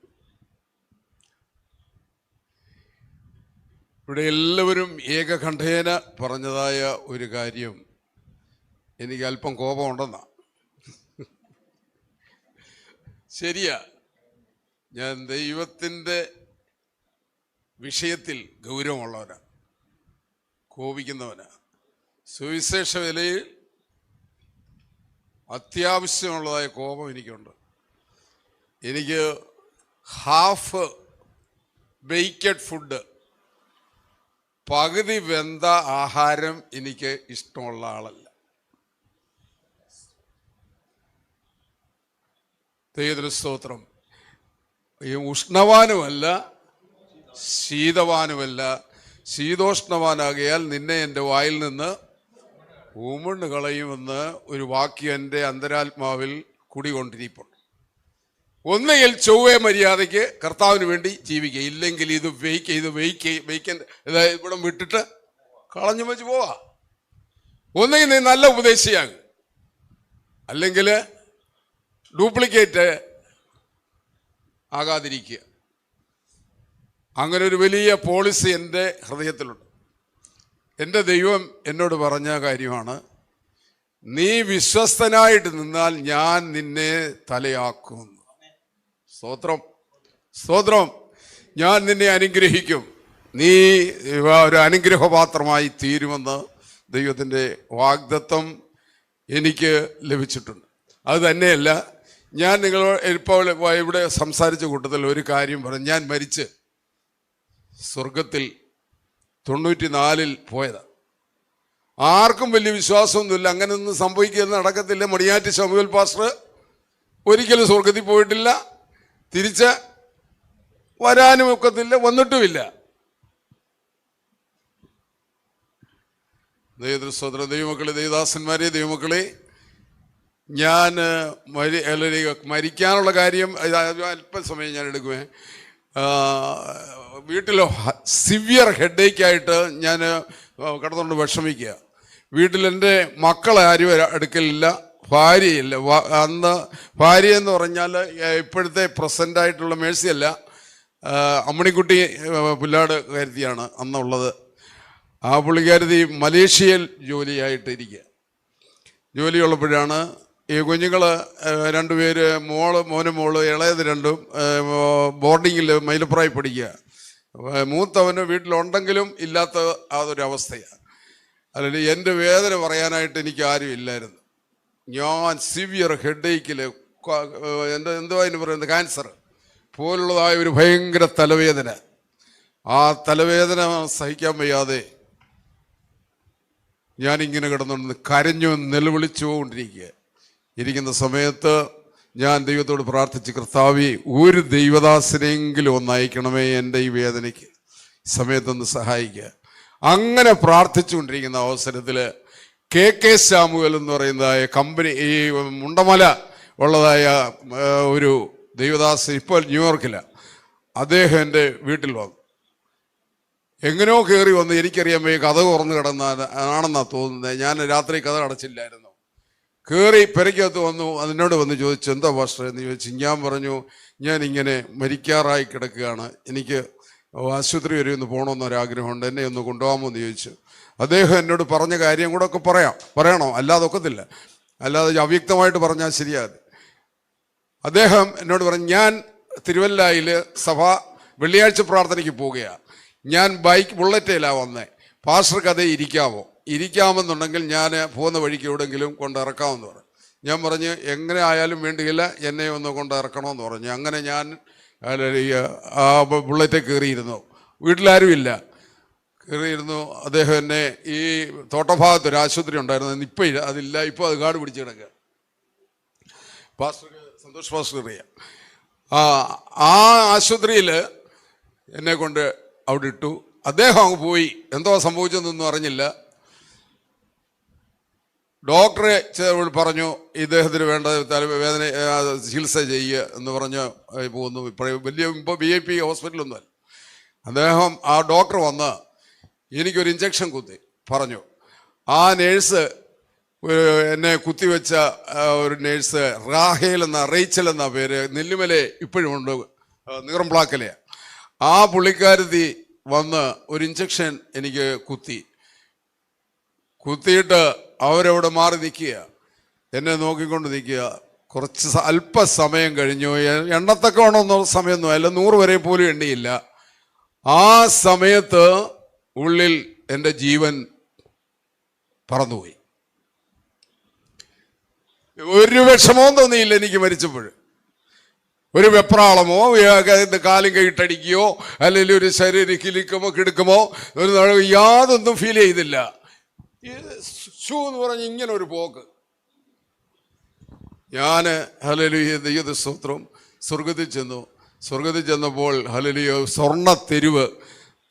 ഇവിടെ എല്ലാവരും ഏകകണ്ഠേന പറഞ്ഞതായ ഒരു കാര്യം എനിക്ക് അല്പം കോപമുണ്ടെന്നാ. ശരിയാ, ഞാൻ ദൈവത്തിൻ്റെ വിഷയത്തിൽ ഗൗരവമുള്ളവനാ, കോപിക്കുന്നവനാ. സുവിശേഷ വിലയിൽ അത്യാവശ്യമുള്ളതായ കോപം എനിക്കുണ്ട്. എനിക്ക് ഹാഫ് ബേക്കഡ് ഫുഡ്, പകുതി വെന്ത ആഹാരം എനിക്ക് ഇഷ്ടമുള്ള ആളല്ല. ദൈവത്തിന് സ്തോത്രം. ഈ ഉഷ്ണവാനുമല്ല ശീതവാനുമല്ല, ശീതോഷ്ണവാനാകിയാൽ നിന്നെ എൻ്റെ വായിൽ നിന്ന് ഊമണ്ണ് കളയുമെന്ന് ഒരു വാക്യം എൻ്റെ അന്തരാത്മാവിൽ കുടികൊണ്ടിരിപ്പുണ്ട്. ഒന്നുകിൽ ചൊവ്വേ മര്യാദയ്ക്ക് കർത്താവിന് വേണ്ടി ജീവിക്കുക, ഇല്ലെങ്കിൽ ഇത് വെയ്ക്കാൻ ഇവിടെ വിട്ടിട്ട് കളഞ്ഞു വെച്ച് പോവാ. ഒന്നുകിൽ നീ നല്ല ഉപദേശിയാകും, അല്ലെങ്കിൽ ഡ്യൂപ്ലിക്കേറ്റ് ആകാതിരിക്കുക. അങ്ങനെ ഒരു വലിയ പോളിസി എൻ്റെ ഹൃദയത്തിലുണ്ട്. എൻ്റെ ദൈവം എന്നോട് പറഞ്ഞ കാര്യമാണ്, നീ വിശ്വസ്തനായിട്ട് നിന്നാൽ ഞാൻ നിന്നെ തലയാക്കും. സ്തോത്രം, സ്തോത്രം. ഞാൻ നിന്നെ അനുഗ്രഹിക്കും, നീ ഒരു അനുഗ്രഹപാത്രമായി തീരുമെന്ന് ദൈവത്തിൻ്റെ വാഗ്ദത്തം എനിക്ക് ലഭിച്ചിട്ടുണ്ട്. അത് തന്നെയല്ല, ഞാൻ നിങ്ങളോട് ഇപ്പോൾ ഇവിടെ സംസാരിച്ച കൂട്ടത്തിൽ ഒരു കാര്യം പറഞ്ഞു. ഞാൻ മരിച്ച് സ്വർഗത്തിൽ 94 പോയതാണ്. ആർക്കും വലിയ വിശ്വാസമൊന്നുമില്ല, അങ്ങനെയൊന്നും സംഭവിക്കുന്നത് നടക്കത്തില്ല. മണിയാറ്റി ശമുവേൽ പാസ്റ്റർ ഒരിക്കലും സ്വർഗത്തിൽ പോയിട്ടില്ല, തിരിച്ച് വരാനും ഒക്കത്തില്ല, വന്നിട്ടുമില്ല. ദൈവമക്കളെ, ദൈവദാസന്മാരെ, ദൈവമക്കളെ, ഞാൻ മരിക്കാനുള്ള കാര്യം അല്പസമയം ഞാൻ എടുക്കുവേ. വീട്ടിൽ സിവിയർ ഹെഡേക്കായിട്ട് ഞാൻ കിടന്നുകൊണ്ട് വിഷമിക്കുക. വീട്ടിൽ എൻ്റെ മക്കളെ ആരും അടുക്കലില്ല, ഭാര്യയില്ല. അന്ന് ഭാര്യ എന്ന് പറഞ്ഞാൽ ഇപ്പോഴത്തെ പ്രസൻ്റായിട്ടുള്ള മേഴ്സിയല്ല, അമ്മണിക്കുട്ടി പുല്ലാട് കരുതിയാണ് അന്നുള്ളത്. ആ പുള്ളിക്കാരുതി മലേഷ്യയിൽ ജോലിയായിട്ടിരിക്കുക. ജോലിയുള്ളപ്പോഴാണ് ഈ കുഞ്ഞുങ്ങൾ രണ്ടുപേര്, മോള് ഇളയത് രണ്ടും ബോർഡിങ്ങിൽ മൈലപ്രായി പഠിക്കുക. മൂത്തവന് വീട്ടിലുണ്ടെങ്കിലും ഇല്ലാത്ത അതൊരവസ്ഥയാണ്. അല്ലെങ്കിൽ എൻ്റെ വേദന പറയാനായിട്ട് എനിക്ക് ആരും ഇല്ലായിരുന്നു. ഞാൻ സിവിയർ ഹെഡേക്കിൽ, എന്തുവാ അതിന് പറയുന്നത്, ക്യാൻസർ പോലുള്ളതായ ഒരു ഭയങ്കര തലവേദന. ആ തലവേദന സഹിക്കാൻ വയ്യാതെ ഞാനിങ്ങനെ കിടന്നുകൊണ്ട് കരഞ്ഞു നിലവിളിച്ചുകൊണ്ടിരിക്കുക. ഇരിക്കുന്ന സമയത്ത് ഞാൻ ദൈവത്തോട് പ്രാർത്ഥിച്ച്, കർത്താവേ, ഒരു ദൈവദാസനെങ്കിലും ഒന്ന് അയക്കണമേ എൻ്റെ ഈ വേദനയ്ക്ക്, സമയത്തൊന്ന് സഹായിക്കുക. അങ്ങനെ പ്രാർത്ഥിച്ചുകൊണ്ടിരിക്കുന്ന അവസരത്തിൽ KK സാമുവൽ എന്ന് പറയുന്നതായ കമ്പനി, ഈ മുണ്ടമല ഉള്ളതായ ഒരു ദൈവദാസൻ ഇപ്പോൾ ന്യൂയോർക്കിലാണ്. അദ്ദേഹം എൻ്റെ വീട്ടിൽ വന്നു. എങ്ങനെയോ കയറി വന്ന്, എനിക്കറിയാൻ വയ്യ, കഥ തുറന്ന് ആണെന്നാണ് തോന്നുന്നത്. ഞാൻ രാത്രി കഥ അടച്ചില്ലായിരുന്നു. കയറി പെരയ്ക്കകത്ത് വന്നു. അതിനോട് വന്ന് ചോദിച്ചു, എന്താ പാസ്റ്റർ എന്ന് ചോദിച്ചു. ഞാൻ പറഞ്ഞു, ഞാനിങ്ങനെ മരിക്കാറായി കിടക്കുകയാണ്, എനിക്ക് ആശുപത്രി വരെ ഒന്ന് പോകണമെന്നൊരാഗ്രഹമുണ്ട്, എന്നെ ഒന്ന് കൊണ്ടുപോകാമോ എന്ന് ചോദിച്ചു. അദ്ദേഹം എന്നോട് പറഞ്ഞ കാര്യം കൂടെ ഒക്കെ പറയണോ? അല്ലാതെ ഒക്കത്തില്ല, അല്ലാതെ അവ്യക്തമായിട്ട് പറഞ്ഞാൽ ശരിയാതെ. അദ്ദേഹം എന്നോട് പറഞ്ഞു, ഞാൻ തിരുവല്ലയിൽ വെള്ളിയാഴ്ച പ്രാർത്ഥനയ്ക്ക് പോവുകയാണ്, ഞാൻ ബുള്ളറ്റേലാണ് വന്നേ, പാസ്റ്റർക്ക് അതേ ഇരിക്കാമെന്നുണ്ടെങ്കിൽ ഞാൻ പോകുന്ന വഴിക്ക് എവിടെയെങ്കിലും കൊണ്ടിറക്കാമെന്ന് പറഞ്ഞു. ഞാൻ പറഞ്ഞ് എങ്ങനെ ആയാലും വേണ്ടിയില്ല, എന്നെ ഒന്ന് കൊണ്ടിറക്കണമെന്ന് പറഞ്ഞു. അങ്ങനെ ഞാൻ ആ ബുള്ളറ്റിൽ കയറിയിരുന്നു. വീട്ടിലാരും ഇല്ല, കയറിയിരുന്നു. അദ്ദേഹം എന്നെ ഈ തോട്ടഭാഗത്ത് ഒരു ആശുപത്രി ഉണ്ടായിരുന്നു, ഇപ്പം അതില്ല, ഇപ്പോൾ അത് കാട് പിടിച്ച് കിടക്കുക. പാസ്റ്റർ സന്തോഷ് പാസ്റ്റർ അറിയാം. ആ ആശുപത്രിയിൽ എന്നെ കൊണ്ട് അവിടെ ഇട്ടു. അദ്ദേഹം അങ്ങ് പോയി. എന്തോ സംഭവിച്ചതെന്നൊന്നും അറിഞ്ഞില്ല. ഡോക്ടറെ പറഞ്ഞു, ഇദ്ദേഹത്തിന് വേണ്ട തലവേദന ചികിത്സ ചെയ്യുക എന്ന് പറഞ്ഞ് പോകുന്നു. വലിയ VIP ഹോസ്പിറ്റലൊന്നുമല്ല. അദ്ദേഹം, ആ ഡോക്ടർ വന്ന് എനിക്കൊരു ഇഞ്ചക്ഷൻ കുത്തി പറഞ്ഞു. ആ നേഴ്സ്, എന്നെ കുത്തിവെച്ച ഒരു നേഴ്സ് റേച്ചൽ എന്ന പേര്, നെല്ലുമല ഇപ്പോഴും ഉണ്ട്, നീറംപ്ലാക്കലയാണ്. ആ പുള്ളിക്കാരത്തി വന്ന് ഒരു ഇഞ്ചക്ഷൻ എനിക്ക് കുത്തിയിട്ട് അവരവിടെ മാറി നിൽക്കുക, എന്നെ നോക്കിക്കൊണ്ട് നിൽക്കുക. കുറച്ച് അല്പസമയം കഴിഞ്ഞു. എണ്ണത്തക്കവണ്ണം സമയമൊന്നും അല്ല, 100 വരെ പോലും എണ്ണിയില്ല. ആ സമയത്ത് ഉള്ളിൽ എൻ്റെ ജീവൻ പറന്നുപോയി. ഒരു വിഷമവും തോന്നിയില്ല എനിക്ക് മരിച്ചപ്പോൾ. ഒരു വെപ്രാളമോ, കാലും കൈയിട്ടടിക്കുകയോ, അല്ലെങ്കിൽ ഒരു ശരീരം കിടുക്കുമോ യാതൊന്നും ഫീൽ ചെയ്തില്ല. എന്ന് പറഞ്ഞ് ഇങ്ങനെ ഒരു പോക്ക്. ഞാൻ ഹല്ലേലൂയ ദൈവസ്തോത്രം സ്വർഗത്തിൽ ചെന്നപ്പോൾ ഹല്ലേലൂയ സ്വർണ്ണ തെരുവ്,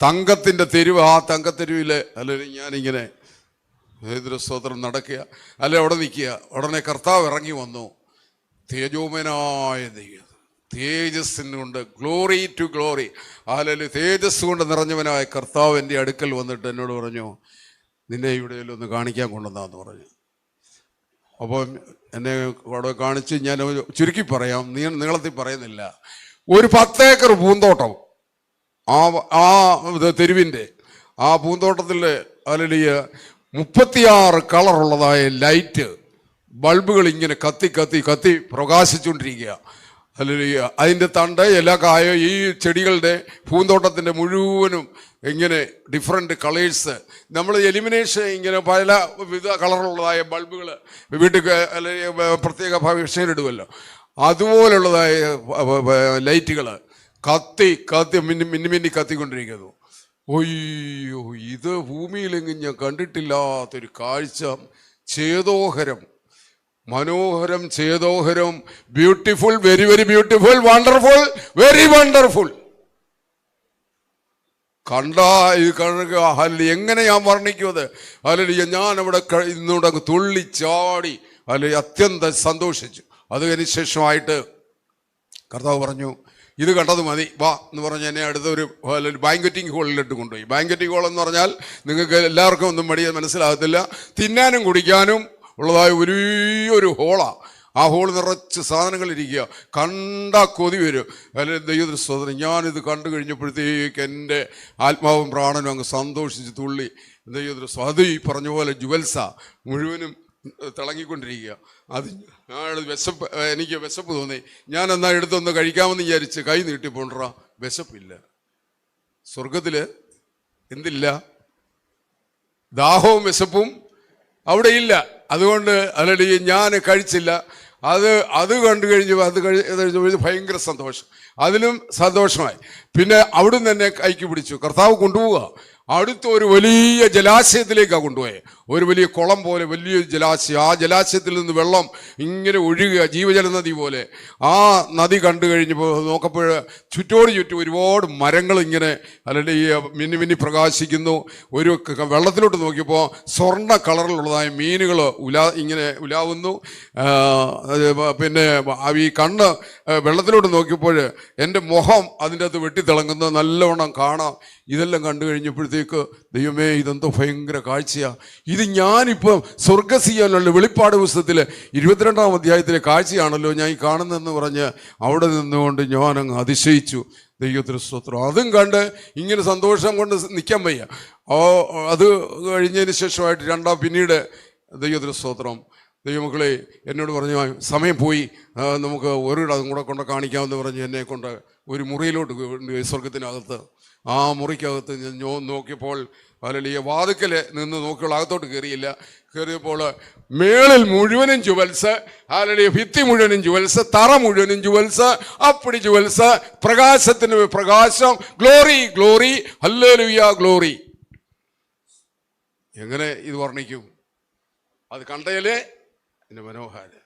തങ്കത്തിൻ്റെ തെരുവ്. ആ തങ്കത്തെരുവിൽ ഹല്ലേലൂയ ഞാനിങ്ങനെ ദൈവസ്തോത്രം നടക്കുക, അല്ലെ അവിടെ നിൽക്കുക. ഉടനെ കർത്താവ് ഇറങ്ങി വന്നു. തേജോമയനായ ദൈവം, തേജസ്സിന് കൊണ്ട്, ഗ്ലോറി ടു ഗ്ലോറി, ഹല്ലേലൂയ തേജസ് കൊണ്ട് നിറഞ്ഞവനായ കർത്താവ് എൻ്റെ അടുക്കൽ വന്നിട്ട് എന്നോട് പറഞ്ഞു, നിന്നെ ഇവിടെയെല്ലാം ഒന്ന് കാണിക്കാൻ കൊണ്ടുവന്നാന്ന് പറഞ്ഞു. അപ്പം എന്നെ അവിടെ കാണിച്ച്, ഞാൻ ചുരുക്കി പറയാം, നീളത്തിൽ പറയുന്നില്ല. ഒരു 10 ഏക്കർ പൂന്തോട്ടം ആ തെരുവിൻ്റെ ആ പൂന്തോട്ടത്തിൽ ഹല്ലേലൂയ 36 കളറുള്ളതായ ലൈറ്റ് ബൾബുകൾ ഇങ്ങനെ കത്തി പ്രകാശിച്ചുകൊണ്ടിരിക്കുക. ഹല്ലേലൂയ. അതിൻ്റെ തണ്ട്, എല്ലാ കായോ, ഈ ചെടികളുടെ പൂന്തോട്ടത്തിൻ്റെ മുഴുവനും ഇങ്ങനെ ഡിഫറെൻറ്റ് കളേഴ്സ്. നമ്മൾ എലിമിനേഷൻ ഇങ്ങനെ പല വിവിധ കളറുള്ളതായ ബൾബുകൾ വീട്ടിൽ അല്ലെങ്കിൽ പ്രത്യേക ഭക്ഷണിടുമല്ലോ, അതുപോലുള്ളതായ ലൈറ്റുകൾ കത്തി മിന്നി കത്തിക്കൊണ്ടിരിക്കുന്നു. ഒയ്യോ, ഇത് ഭൂമിയിലെങ്കിലും ഞാൻ കണ്ടിട്ടില്ലാത്തൊരു കാഴ്ച. മനോഹരം, ചേതോഹരം, beautiful, very very beautiful, wonderful, very wonderful. എങ്ങനെ ഞാൻ വർണ്ണിക്കുമത്? അല്ലെങ്കിൽ ഞാൻ അവിടെ ഇന്നോട് അങ്ങ് തുള്ളിച്ചാടി, അല്ലെങ്കിൽ അത്യന്തം സന്തോഷിച്ചു. അത് കഴിഞ്ഞ ശേഷമായിട്ട് കർത്താവ് പറഞ്ഞു, ഇത് കണ്ടത് മതി, വാ എന്ന് പറഞ്ഞ് എന്നെ അടുത്തൊരു ബാങ്കറ്റിംഗ് ഹാളിലിട്ട് കൊണ്ടുപോയി. ബാങ്കറ്റിംഗ് ഹാൾ എന്ന് പറഞ്ഞാൽ നിങ്ങൾക്ക് എല്ലാവർക്കും ഒന്നും മനസ്സിലാകത്തില്ല. തിന്നാനും കുടിക്കാനും ഉള്ളതായ ഒരു ഹോളാണ്. ആ ഹോൾ നിറച്ച് സാധനങ്ങൾ ഇരിക്കുക. കണ്ടാൽ കൊതി വരും. അല്ലെങ്കിൽ ദൈവത്തിന് സ്വതന്ത്രം. ഞാനിത് കണ്ടു കഴിഞ്ഞപ്പോഴത്തേക്ക് എൻ്റെ ആത്മാവും പ്രാണനും അങ്ങ് സന്തോഷിച്ച് തുള്ളി. ദൈവത്തിന് അത് ഈ പറഞ്ഞ പോലെ ജുവൽസാ മുഴുവനും തിളങ്ങിക്കൊണ്ടിരിക്കുക. അത് എനിക്ക് വിശപ്പ് തോന്നി. ഞാൻ എന്നാൽ എടുത്തൊന്ന് കഴിക്കാമെന്ന് വിചാരിച്ച് കൈ നീട്ടിപ്പോണ്ടാ, വിശപ്പില്ല. സ്വർഗത്തിൽ എന്തില്ല? ദാഹവും വിശപ്പും അവിടെ ഇല്ല. അതുകൊണ്ട് അല്ലെങ്കിൽ ഞാൻ കഴിച്ചില്ല. അത് കണ്ടു കഴിഞ്ഞ് ഭയങ്കര സന്തോഷം. അതിലും സന്തോഷമായി. പിന്നെ അവിടുന്ന് തന്നെ കൈക്ക് പിടിച്ചു. കർത്താവ് കൊണ്ടുപോവുക. അടുത്ത ഒരു വലിയ ജലാശയത്തിലേക്കാണ് കൊണ്ടുപോയത്. ഒരു വലിയ കുളം പോലെ വലിയ ജലാശയം. ആ ജലാശയത്തിൽ നിന്ന് വെള്ളം ഇങ്ങനെ ഒഴുകുക, ജീവജല നദി പോലെ. ആ നദി കണ്ടു കഴിഞ്ഞപ്പോൾ നോക്കപ്പോൾ ചുറ്റോട് ചുറ്റും ഒരുപാട് മരങ്ങൾ ഇങ്ങനെ അല്ലെങ്കിൽ ഈ മിന്നി മിന്നി പ്രകാശിക്കുന്നു. ഒരു വെള്ളത്തിലോട്ട് നോക്കിയപ്പോൾ സ്വർണ്ണ കളറിലുള്ളതായ മീനുകൾ ഇങ്ങനെ ഉലാവുന്നു. പിന്നെ ഈ കണ്ണ് വെള്ളത്തിലോട്ട് നോക്കിയപ്പോൾ എൻ്റെ മുഖം അതിൻ്റെ അകത്ത് വെട്ടിത്തിളങ്ങുന്നത് നല്ലവണ്ണം കാണാം. ഇതെല്ലാം കണ്ടു കഴിഞ്ഞപ്പോഴത്തേക്ക് ദൈവമേ, ഇതെന്തോ ഭയങ്കര കാഴ്ചയാണ്. ഇത് ഞാനിപ്പം സ്വർഗസീയല്ലോ വെളിപ്പാട് പുസ്തകത്തിൽ 22-ാം അധ്യായത്തിലെ കാഴ്ചയാണല്ലോ ഞാൻ ഈ കാണുന്നതെന്ന് പറഞ്ഞ് അവിടെ നിന്നുകൊണ്ട് ഞാനങ്ങ് അതിശയിച്ചു. ദൈവത്തിന് സ്തോത്രം. അതും കണ്ട് ഇങ്ങനെ സന്തോഷം കൊണ്ട് നിൽക്കാൻ വയ്യ. അത് കഴിഞ്ഞതിന് ശേഷമായിട്ട് പിന്നീട് ദൈവത്തിന് സ്തോത്രം, ദൈവമക്കളെ എന്നോട് പറഞ്ഞു സമയം പോയി, നമുക്ക് ഒരിടം കൂടെ കൊണ്ട് കാണിക്കാമെന്ന് പറഞ്ഞ് എന്നെ കൊണ്ട് ഒരു മുറിയിലോട്ട് സ്വർഗത്തിനകത്ത്. ആ മുറിക്കകത്ത് ഞാൻ നോക്കിയപ്പോൾ അല്ലെങ്കിൽ വാതുക്കൽ നിന്ന് നോക്കിയുള്ള അകത്തോട്ട് കയറിയില്ല. കയറിയപ്പോൾ മേളിൽ മുഴുവനും ജുവൽസ്, അല്ലെങ്കിൽ ഭിത്തി മുഴുവനും ജുവൽസ്, തറ മുഴുവനും ജുവൽസ്, അപ്പടി ജുവൽസ്, പ്രകാശത്തിന് പ്രകാശം, ഗ്ലോറി ഗ്ലോറി, ഹല്ലേലൂയ ഗ്ലോറി. എങ്ങനെ ഇത് വർണ്ണിക്കും? അത് കണ്ടേലേ എൻ്റെ മനോഹാരം.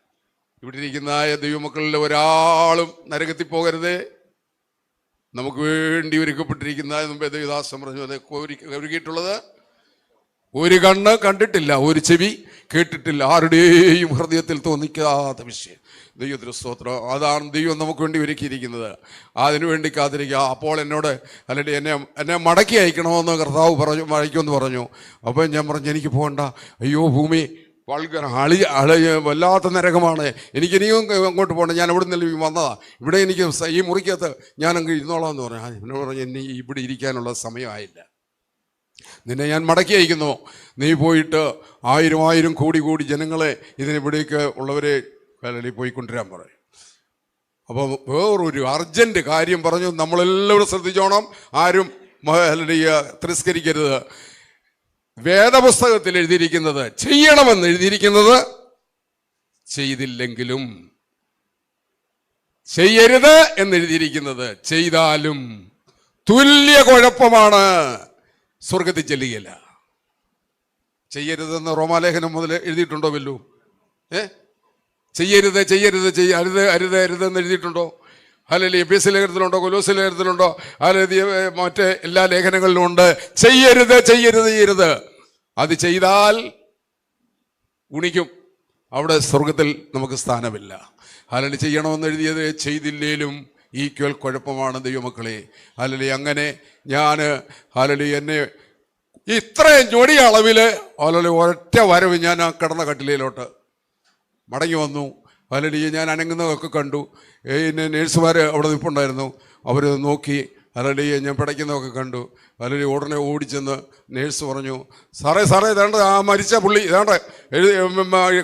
ഇവിടെ ഇരിക്കുന്ന ദൈവമക്കളിൽ ഒരാളും നരകത്തിൽ പോകരുതേ. നമുക്ക് വേണ്ടി ഒരുക്കപ്പെട്ടിരിക്കുന്ന മുമ്പേ ദേവദാസം പറഞ്ഞു അത് ഒരുക്കിയിട്ടുള്ളത് ഒരു കണ്ണ് കണ്ടിട്ടില്ല, ഒരു ചെവി കേട്ടിട്ടില്ല, ആരുടെയും ഹൃദയത്തിൽ തോന്നിക്കാത്ത വിഷയം. ദൈവത്തിന് സ്തോത്രം. അതാണ് ദൈവം നമുക്ക് വേണ്ടി ഒരുക്കിയിരിക്കുന്നത്. അതിനു വേണ്ടി കാത്തിരിക്കുക. അപ്പോൾ എന്നോട് അല്ലെങ്കിൽ എന്നെ മടക്കി അയക്കണമെന്ന് കർത്താവ് പറഞ്ഞു, അയക്കുമെന്ന് പറഞ്ഞു. അപ്പം ഞാൻ പറഞ്ഞു എനിക്ക് പോകണ്ട, അയ്യോ ഭൂമി വളരെ വല്ലാത്ത നരകമാണ്, എനിക്കിനിയും അങ്ങോട്ട് പോകണ്ട, ഞാൻ അവിടെ നിന്ന് വന്നതാ, ഇവിടെ എനിക്ക് ഈ മുറിക്കകത്ത് ഞാനങ്ങ് ഇരുന്നോളാം എന്ന് പറഞ്ഞു. എന്നോട് പറഞ്ഞു എന്നെ ഇവിടെ ഇരിക്കാനുള്ള സമയമായില്ല, നിന്നെ ഞാൻ മടക്കി അയക്കുന്നു, നീ പോയിട്ട് 1000 കോടി ജനങ്ങളെ ഇതിനിവിടേക്ക് ഉള്ളവരെ കലയിൽ പോയിക്കൊണ്ടിരാൻ പറയും. അപ്പം വേറൊരു അർജൻറ്റ് കാര്യം പറഞ്ഞു, നമ്മളെല്ലാവരും ശ്രദ്ധിച്ചോണം, ആരും തിരസ്കരിക്കരുത്. വേദപുസ്തകത്തിൽ എഴുതിയിരിക്കുന്നത് ചെയ്യണമെന്ന് എഴുതിയിരിക്കുന്നത് ചെയ്തില്ലെങ്കിലും, ചെയ്യരുത് എന്നെഴുതിയിരിക്കുന്നത് ചെയ്താലും തുല്യ കുഴപ്പമാണ്, സ്വർഗത്തിൽ ചെല്ലുകയില്ല. ചെയ്യരുതെന്ന് റോമാലേഖനം മുതൽ എഴുതിയിട്ടുണ്ടോ വല്ലു? ചെയ്യരുത് അരുതെന്ന് എഴുതിയിട്ടുണ്ടോ? അല്ലെങ്കിൽ എഫേസ്യ ലേഖനത്തിലുണ്ടോ, കൊലോസ്യ ലേഖനത്തിലുണ്ടോ, അല്ലെങ്കിൽ മറ്റേ എല്ലാ ലേഖനങ്ങളിലും ഉണ്ട് ചെയ്യരുത്. അത് ചെയ്താൽ ഗുണിക്കും, അവിടെ സ്വർഗത്തിൽ നമുക്ക് സ്ഥാനമില്ല. അല്ലെങ്കിൽ ചെയ്യണമെന്ന് എഴുതിയത് ചെയ്തില്ലേലും ഈക്വൽ കുഴപ്പമാണ് ദൈവമക്കളെ. അല്ലെങ്കിൽ അങ്ങനെ ഞാൻ എന്നെ ഇത്രയും ഞൊടി അളവിൽ ഒറ്റ വരവ് ഞാൻ ആ കിടന്ന കട്ടിലയിലോട്ട് മടങ്ങി വന്നു. അല്ലെങ്കിൽ ഞാൻ അനങ്ങുന്നതൊക്കെ കണ്ടു. നേഴ്സുമാർ അവിടെ നിൽപ്പുണ്ടായിരുന്നു, അവർ നോക്കി. അല്ലെങ്കിൽ ഞാൻ പിടയ്ക്കുന്നതൊക്കെ കണ്ടു. അല്ലെങ്കിൽ ഉടനെ ഓടിച്ചെന്ന് നേഴ്സ് പറഞ്ഞു, സാറേ ഇതാണ്ട് ആ മരിച്ച പുള്ളി ഇതാണ്ട്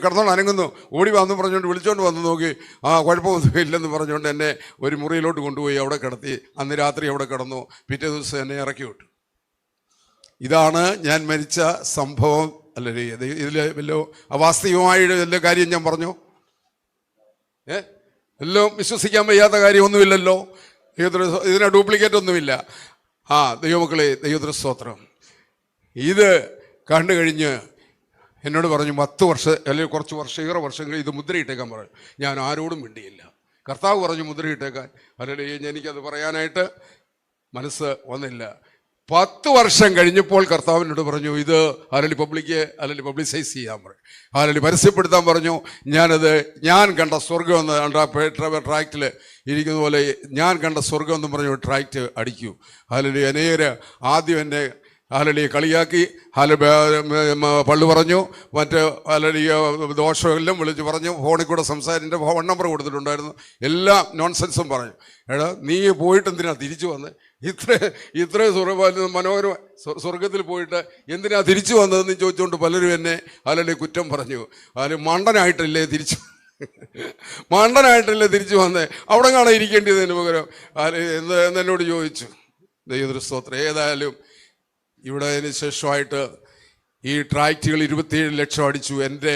കിടന്നോണ്ട് അനങ്ങുന്നു, ഓടി വന്നു പറഞ്ഞുകൊണ്ട് വിളിച്ചോണ്ട് വന്ന് നോക്കി, കുഴപ്പമൊന്നും ഇല്ലെന്ന് പറഞ്ഞുകൊണ്ട് എന്നെ ഒരു മുറിയിലോട്ട് കൊണ്ടുപോയി അവിടെ കിടത്തി. അന്ന് രാത്രി അവിടെ കിടന്നു. പിറ്റേ ദിവസം എന്നെ ഇറക്കി വിട്ടു. ഇതാണ് ഞാൻ മരിച്ച സംഭവം. അല്ലേ ഇതിൽ വല്ലോ അവാസ്തവമായ എല്ലാ കാര്യം ഞാൻ പറഞ്ഞു? എല്ലാം വിശ്വസിക്കാൻ വയ്യാത്ത കാര്യമൊന്നുമില്ലല്ലോ. ഇതിന് ഡ്യൂപ്ലിക്കേറ്റ് ഒന്നുമില്ല. ദൈവമക്കളെ, ദൈവത്തിന് സ്തോത്രം. ഇത് കണ്ടു കഴിഞ്ഞ് എന്നോട് പറഞ്ഞു 10 വർഷം അല്ലെങ്കിൽ കുറച്ച് വർഷം, 7 വർഷങ്ങൾ ഇത് മുദ്രയിട്ടേക്കാൻ പറഞ്ഞു. ഞാൻ ആരോടും മിണ്ടിയില്ല. കർത്താവ് പറഞ്ഞു മുദ്രയിട്ടേക്കാൻ. അല്ലെങ്കിൽ എനിക്കത് പറയാനായിട്ട് മനസ്സ് വന്നില്ല. 10 വർഷം കഴിഞ്ഞപ്പോൾ കർത്താവിനോട് പറഞ്ഞു ഇത് അല്ലെങ്കിൽ പബ്ലിസൈസ് ചെയ്യാൻ പറഞ്ഞു, അല്ലെങ്കിൽ പരസ്യപ്പെടുത്താൻ പറഞ്ഞു. ഞാൻ കണ്ട സ്വർഗം എന്ന് ട്രാക്റ്റിൽ ഇരിക്കുന്ന പോലെ ഞാൻ കണ്ട സ്വർഗം എന്ന് പറഞ്ഞു ട്രാക്റ്റ് അടിക്കൂ. അല്ലെങ്കിൽ അനേകര് ആദ്യം എന്നെ കളിയാക്കി, പള്ളു പറഞ്ഞു, മറ്റ് ദോഷമെല്ലാം വിളിച്ച് പറഞ്ഞു. ഫോണിൽ കൂടെ സംസാരിൻ്റെ ഫോൺ നമ്പർ കൊടുത്തിട്ടുണ്ടായിരുന്നു. എല്ലാം നോൺസെൻസും പറഞ്ഞു. എടാ നീ പോയിട്ട് എന്തിനാ തിരിച്ചു വന്നത്? ഇത്ര മനോഹര സ്വർഗത്തിൽ പോയിട്ട് എന്തിനാ തിരിച്ചു വന്നതെന്ന് ചോദിച്ചുകൊണ്ട് പലരും എന്നെ കുറ്റം പറഞ്ഞു. മണ്ടനായിട്ടല്ലേ തിരിച്ചു വന്നേ, അവിടെ കാണാൻ ഇരിക്കേണ്ടതിന് പകരം എന്നോട് ചോദിച്ചു. ദൈവത്തിന് സ്തോത്രം. ഏതായാലും ഇവിടെ അതിന് ശേഷമായിട്ട് ഈ ട്രാക്റ്റുകൾ 27 ലക്ഷം അടിച്ചു. എൻ്റെ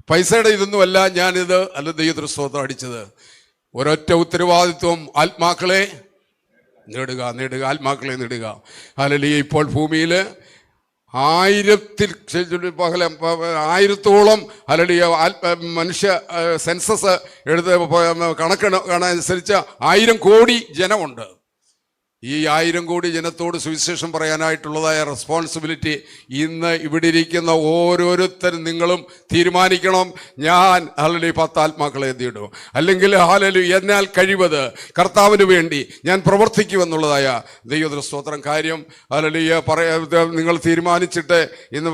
പൈസയുടെ ഇതൊന്നുമല്ല ഞാനിത് ദൈവത്തിന് സ്തോത്രം അടിച്ചത്. ഒരൊറ്റ ഉത്തരവാദിത്വം, ആത്മാക്കളെ നേടുക, നേടുക, ആത്മാക്കളെ നേടുക. ഹല്ലേലൂയ. ഇപ്പോൾ ഭൂമിയിൽ 1000-ഓളം ഹല്ലേലൂയ മനുഷ്യ സെൻസസ് എടുത്ത് കണക്കനുസരിച്ച് 1000 കോടി ജനമുണ്ട്. ഈ 1000 കോടി ജനത്തോട് സുവിശേഷം പറയാനായിട്ടുള്ളതായ റെസ്പോൺസിബിലിറ്റി ഇന്ന് ഇവിടെ ഇരിക്കുന്ന ഓരോരുത്തരും നിങ്ങളും തീരുമാനിക്കണം. ഞാൻ ഹല്ലേലൂയ 10 ആത്മാക്കളെ നേടും, അല്ലെങ്കിൽ ഹല്ലേലൂയ എന്നാൽ കഴിവത് കർത്താവിന് വേണ്ടി ഞാൻ പ്രവർത്തിക്കുമെന്നുള്ളതായ ദൈവത്തിന് സ്തോത്രം. കാര്യം ഹല്ലേലൂയ നിങ്ങൾ തീരുമാനിച്ചിട്ട് ഇന്ന്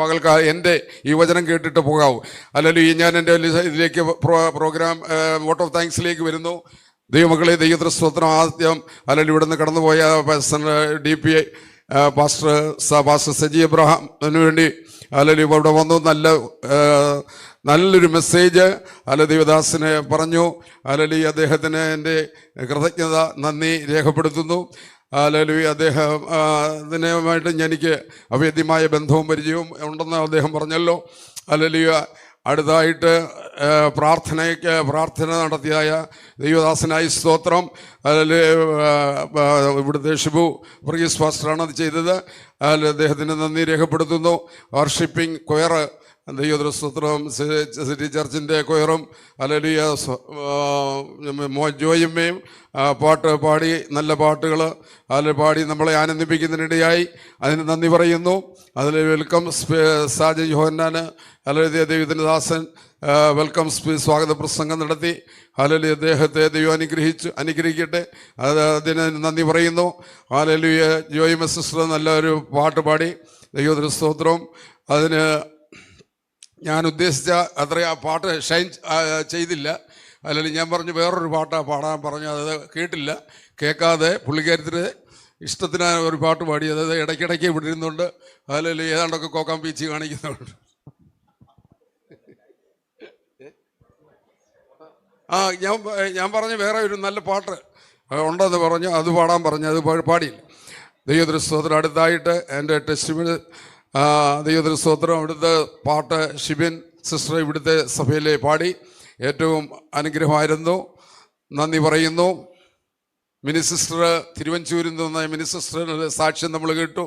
പകൽക്കാലം എൻ്റെ ഈ വചനം കേട്ടിട്ട് പോകാവൂ. ഹല്ലേലൂയ. ഞാൻ എൻ്റെ ഇതിലേക്ക് പ്രോഗ്രാം വോട്ട് ഓഫ് താങ്ക്സിലേക്ക് വരുന്നു. ദൈവമക്കളെ, ദൈവത്തിന് സ്തോത്രം. ആദ്യം അല്ലെങ്കിൽ ഇവിടുന്ന് കടന്നുപോയ DPI പാസ്റ്റർ സജി എബ്രഹാമിന് വേണ്ടി അല്ലെങ്കിൽ ഇവിടെ വന്നു നല്ലൊരു മെസ്സേജ് ദൈവദാസിന് പറഞ്ഞു. അല്ലെങ്കിൽ അദ്ദേഹത്തിന് എൻ്റെ കൃതജ്ഞത, നന്ദി രേഖപ്പെടുത്തുന്നു. ഹല്ലേലൂയ. അദ്ദേഹം അതിനുമായിട്ട് എനിക്ക് അഭേദ്യമായ ബന്ധവും പരിചയവും ഉണ്ടെന്ന് അദ്ദേഹം പറഞ്ഞല്ലോ. ഹല്ലേലൂയ. അടുത്തായിട്ട് പ്രാർത്ഥന നടത്തിയായ ദൈവദാസനായി സ്തോത്രം. അതിൽ ഇവിടുത്തെ ഷിബു വർഗീസ് പാസ്റ്ററാണ് അത് ചെയ്തത്. അതിൽ അദ്ദേഹത്തിന് നന്ദി രേഖപ്പെടുത്തുന്നു. വർഷിപ്പിംഗ് കൊയർ ദൈവത്തിന് സ്തോത്രം, സിറ്റി ചർച്ചിൻ്റെ കൊയറും ഹല്ലേലൂയ ജോയമ്മയും പാട്ട് പാടി, നല്ല പാട്ടുകൾ അതിൽ പാടി നമ്മളെ ആനന്ദിപ്പിക്കുന്നതിനിടയായി അതിന് നന്ദി പറയുന്നു. അതിൽ വെൽക്കം സാജി യോഹന്നാന് ഹല്ലേലൂയ ദൈവത്തിൻ്റെ ദാസൻ വെൽക്കം സ്വാഗത പ്രസംഗം നടത്തി. ഹല്ലേലൂയ. അദ്ദേഹത്തെ ദൈവം അനുഗ്രഹിക്കട്ടെ. അതിന് നന്ദി പറയുന്നു. ഹല്ലേലൂയ. ജോയിമ സിസ്റ്റർ നല്ലൊരു പാട്ട് പാടി, ദൈവത്തിന് സ്തോത്രം. അതിന് ഞാൻ ഉദ്ദേശിച്ച അത്ര ആ പാട്ട് ഷൈൻ ചെയ്തില്ല. അല്ലെങ്കിൽ ഞാൻ പറഞ്ഞു വേറൊരു പാട്ടാണ് പാടാൻ പറഞ്ഞു, അത് കേട്ടില്ല. കേൾക്കാതെ പുള്ളിക്കാരത്തിന് ഇഷ്ടത്തിനാണ് ഒരു പാട്ട് പാടി. അതായത് ഇടയ്ക്കിടയ്ക്ക് ഇവിടെ ഇരുന്നുകൊണ്ട് അല്ലെങ്കിൽ ഏതാണ്ടൊക്കെ കോക്കാൻ പീച്ച് കാണിക്കുന്നുണ്ട്. ഞാൻ പറഞ്ഞു വേറെ ഒരു നല്ല പാട്ട് ഉണ്ടെന്ന് പറഞ്ഞു, അത് പാടാൻ പറഞ്ഞു, അത് പാടിയില്ല. ദൈവത്തിന് സ്തോത്രം. അടുത്തായിട്ട് എൻ്റെ ടെസ്റ്റിമണി ദൈവത്തിന് സ്തോത്രം. ഇവിടുത്തെ പാട്ട് ഷിബിൻ സിസ്റ്റർ ഇവിടുത്തെ സഭയിലെ പാടി, ഏറ്റവും അനുഗ്രഹമായിരുന്നു. നന്ദി പറയുന്നു. മിനി സിസ്റ്റർ തിരുവഞ്ചൂരിൽ നിന്ന് മിനി സിസ്റ്ററിൻ്റെ സാക്ഷ്യം നമ്മൾ കേട്ടു.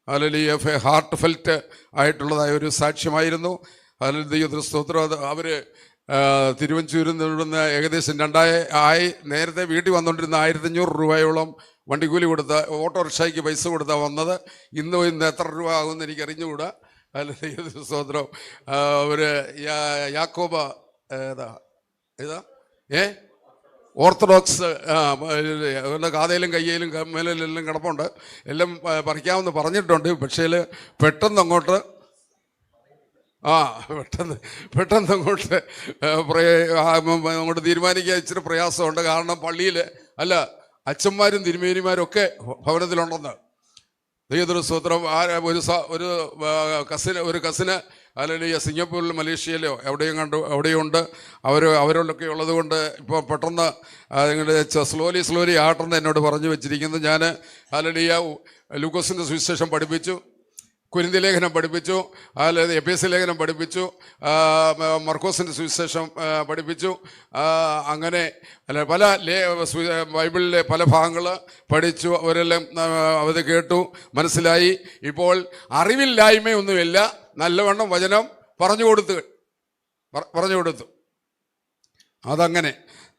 അല്ലെങ്കിൽ ഹാർട്ട് ഫെൽറ്റ് ആയിട്ടുള്ളതായ ഒരു സാക്ഷ്യമായിരുന്നു. അതിൽ ദൈവത്തിന് സ്തോത്രം. അത് അവർ തിരുവഞ്ചൂരിൽ നിന്ന് ഏകദേശം 2000 നേരത്തെ വീട്ടിൽ വന്നുകൊണ്ടിരുന്ന 1500 രൂപയോളം വണ്ടിക്കൂലി കൊടുത്ത, ഓട്ടോറിക്ഷയ്ക്ക് പൈസ കൊടുത്താണ് വന്നത്. ഇന്ന് എത്ര രൂപ ആകുമെന്ന് എനിക്ക് അറിഞ്ഞുകൂടാ. അല്ലെങ്കിൽ സ്തോത്രം. ഒരു യാക്കോബ ഏതാ ഓർത്തഡോക്സ് കാതയിലും കയ്യിലും മേലെല്ലാം കിടപ്പുണ്ട്. എല്ലാം പറിക്കാമെന്ന് പറഞ്ഞിട്ടുണ്ട്. പക്ഷേ പെട്ടെന്ന് അങ്ങോട്ട് അങ്ങോട്ട് തീരുമാനിക്കാൻ ഇച്ചിരി പ്രയാസമുണ്ട്. കാരണം പള്ളിയിൽ അല്ല, അച്ഛന്മാരും തിരുമേനിമാരും ഒക്കെ ഭവനത്തിലുണ്ടെന്ന്. ദൈവത്തിന് സ്തോത്രം. ഒരു കസിന് അല്ലെങ്കിൽ സിംഗപ്പൂരിൽ മലേഷ്യയിലോ എവിടെയുണ്ട്. അവരോടൊക്കെ ഉള്ളത് കൊണ്ട് ഇപ്പോൾ പെട്ടെന്ന് നിങ്ങളുടെ സ്ലോലി ആട്ടെന്ന് എന്നോട് പറഞ്ഞു വെച്ചിരിക്കുന്നത്. ഞാൻ അല്ലെങ്കിൽ ലൂക്കോസിൻ്റെ സുവിശേഷം പഠിപ്പിച്ചു, കൊരിന്ത്യ ലേഖനം പഠിപ്പിച്ചു, അല്ലെങ്കിൽ എഫേസ്യ ലേഖനം പഠിപ്പിച്ചു, മർക്കോസിൻ്റെ സുവിശേഷം പഠിപ്പിച്ചു. അങ്ങനെ അല്ല പല ബൈബിളിലെ പല ഭാഗങ്ങൾ പഠിച്ചു. അവരെല്ലാം അത് കേട്ടു, മനസ്സിലായി. ഇപ്പോൾ അറിവില്ലായ്മയൊന്നുമില്ല, നല്ലവണ്ണം വചനം പറഞ്ഞു കൊടുത്തു. അതങ്ങനെ.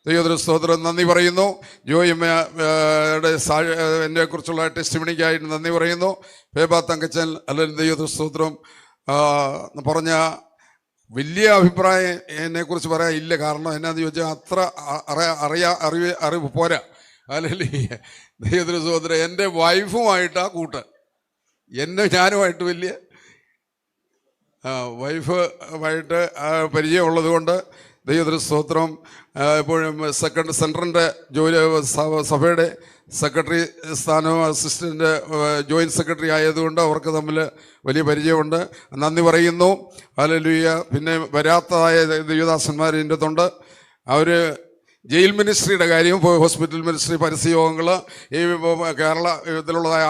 ദൈവത്തിന് സ്തോത്രം. നന്ദി പറയുന്നു. ജോയിമ്മയുടെ എന്നെ കുറിച്ചുള്ള ടെസ്റ്റിമണിക്കായിട്ട് നന്ദി പറയുന്നു. പേബ തങ്കച്ചൻ അല്ലെങ്കിൽ ദൈവത്തിന് സ്തോത്രം പറഞ്ഞ വലിയ അഭിപ്രായം എന്നെക്കുറിച്ച് പറയാൻ ഇല്ല. കാരണം എന്നാന്ന് ചോദിച്ചാൽ അത്ര അറിവ് പോരാ. അല്ലെങ്കിൽ ദൈവത്തിന് സ്തോത്രം. എൻ്റെ വൈഫുമായിട്ടാണ് കൂട്ട്. ഞാനുമായിട്ട് വലിയ വൈഫുമായിട്ട് പരിചയമുള്ളത് കൊണ്ട് ദൈവത്തിന് സ്തോത്രം. എപ്പോഴും സെൻറ്ററിൻ്റെ ജോലി, സഭയുടെ സെക്രട്ടറി സ്ഥാനവും അസിസ്റ്റൻ്റ് ജോയിൻറ്റ് സെക്രട്ടറി ആയതുകൊണ്ട് അവർക്ക് തമ്മിൽ വലിയ പരിചയമുണ്ട്. നന്ദി പറയുന്നു. ഹല്ലേലൂയ. പിന്നെ വരാത്തതായ ദൈവദാസന്മാർ ഇതിൻ്റെ അകത്തുണ്ട്. അവർ ജയിൽ മിനിസ്ട്രിയുടെ കാര്യം, ഹോസ്പിറ്റൽ മിനിസ്ട്രി, പരസ്യയോഗങ്ങൾ, ഈ കേരളത്തിലുള്ളതായ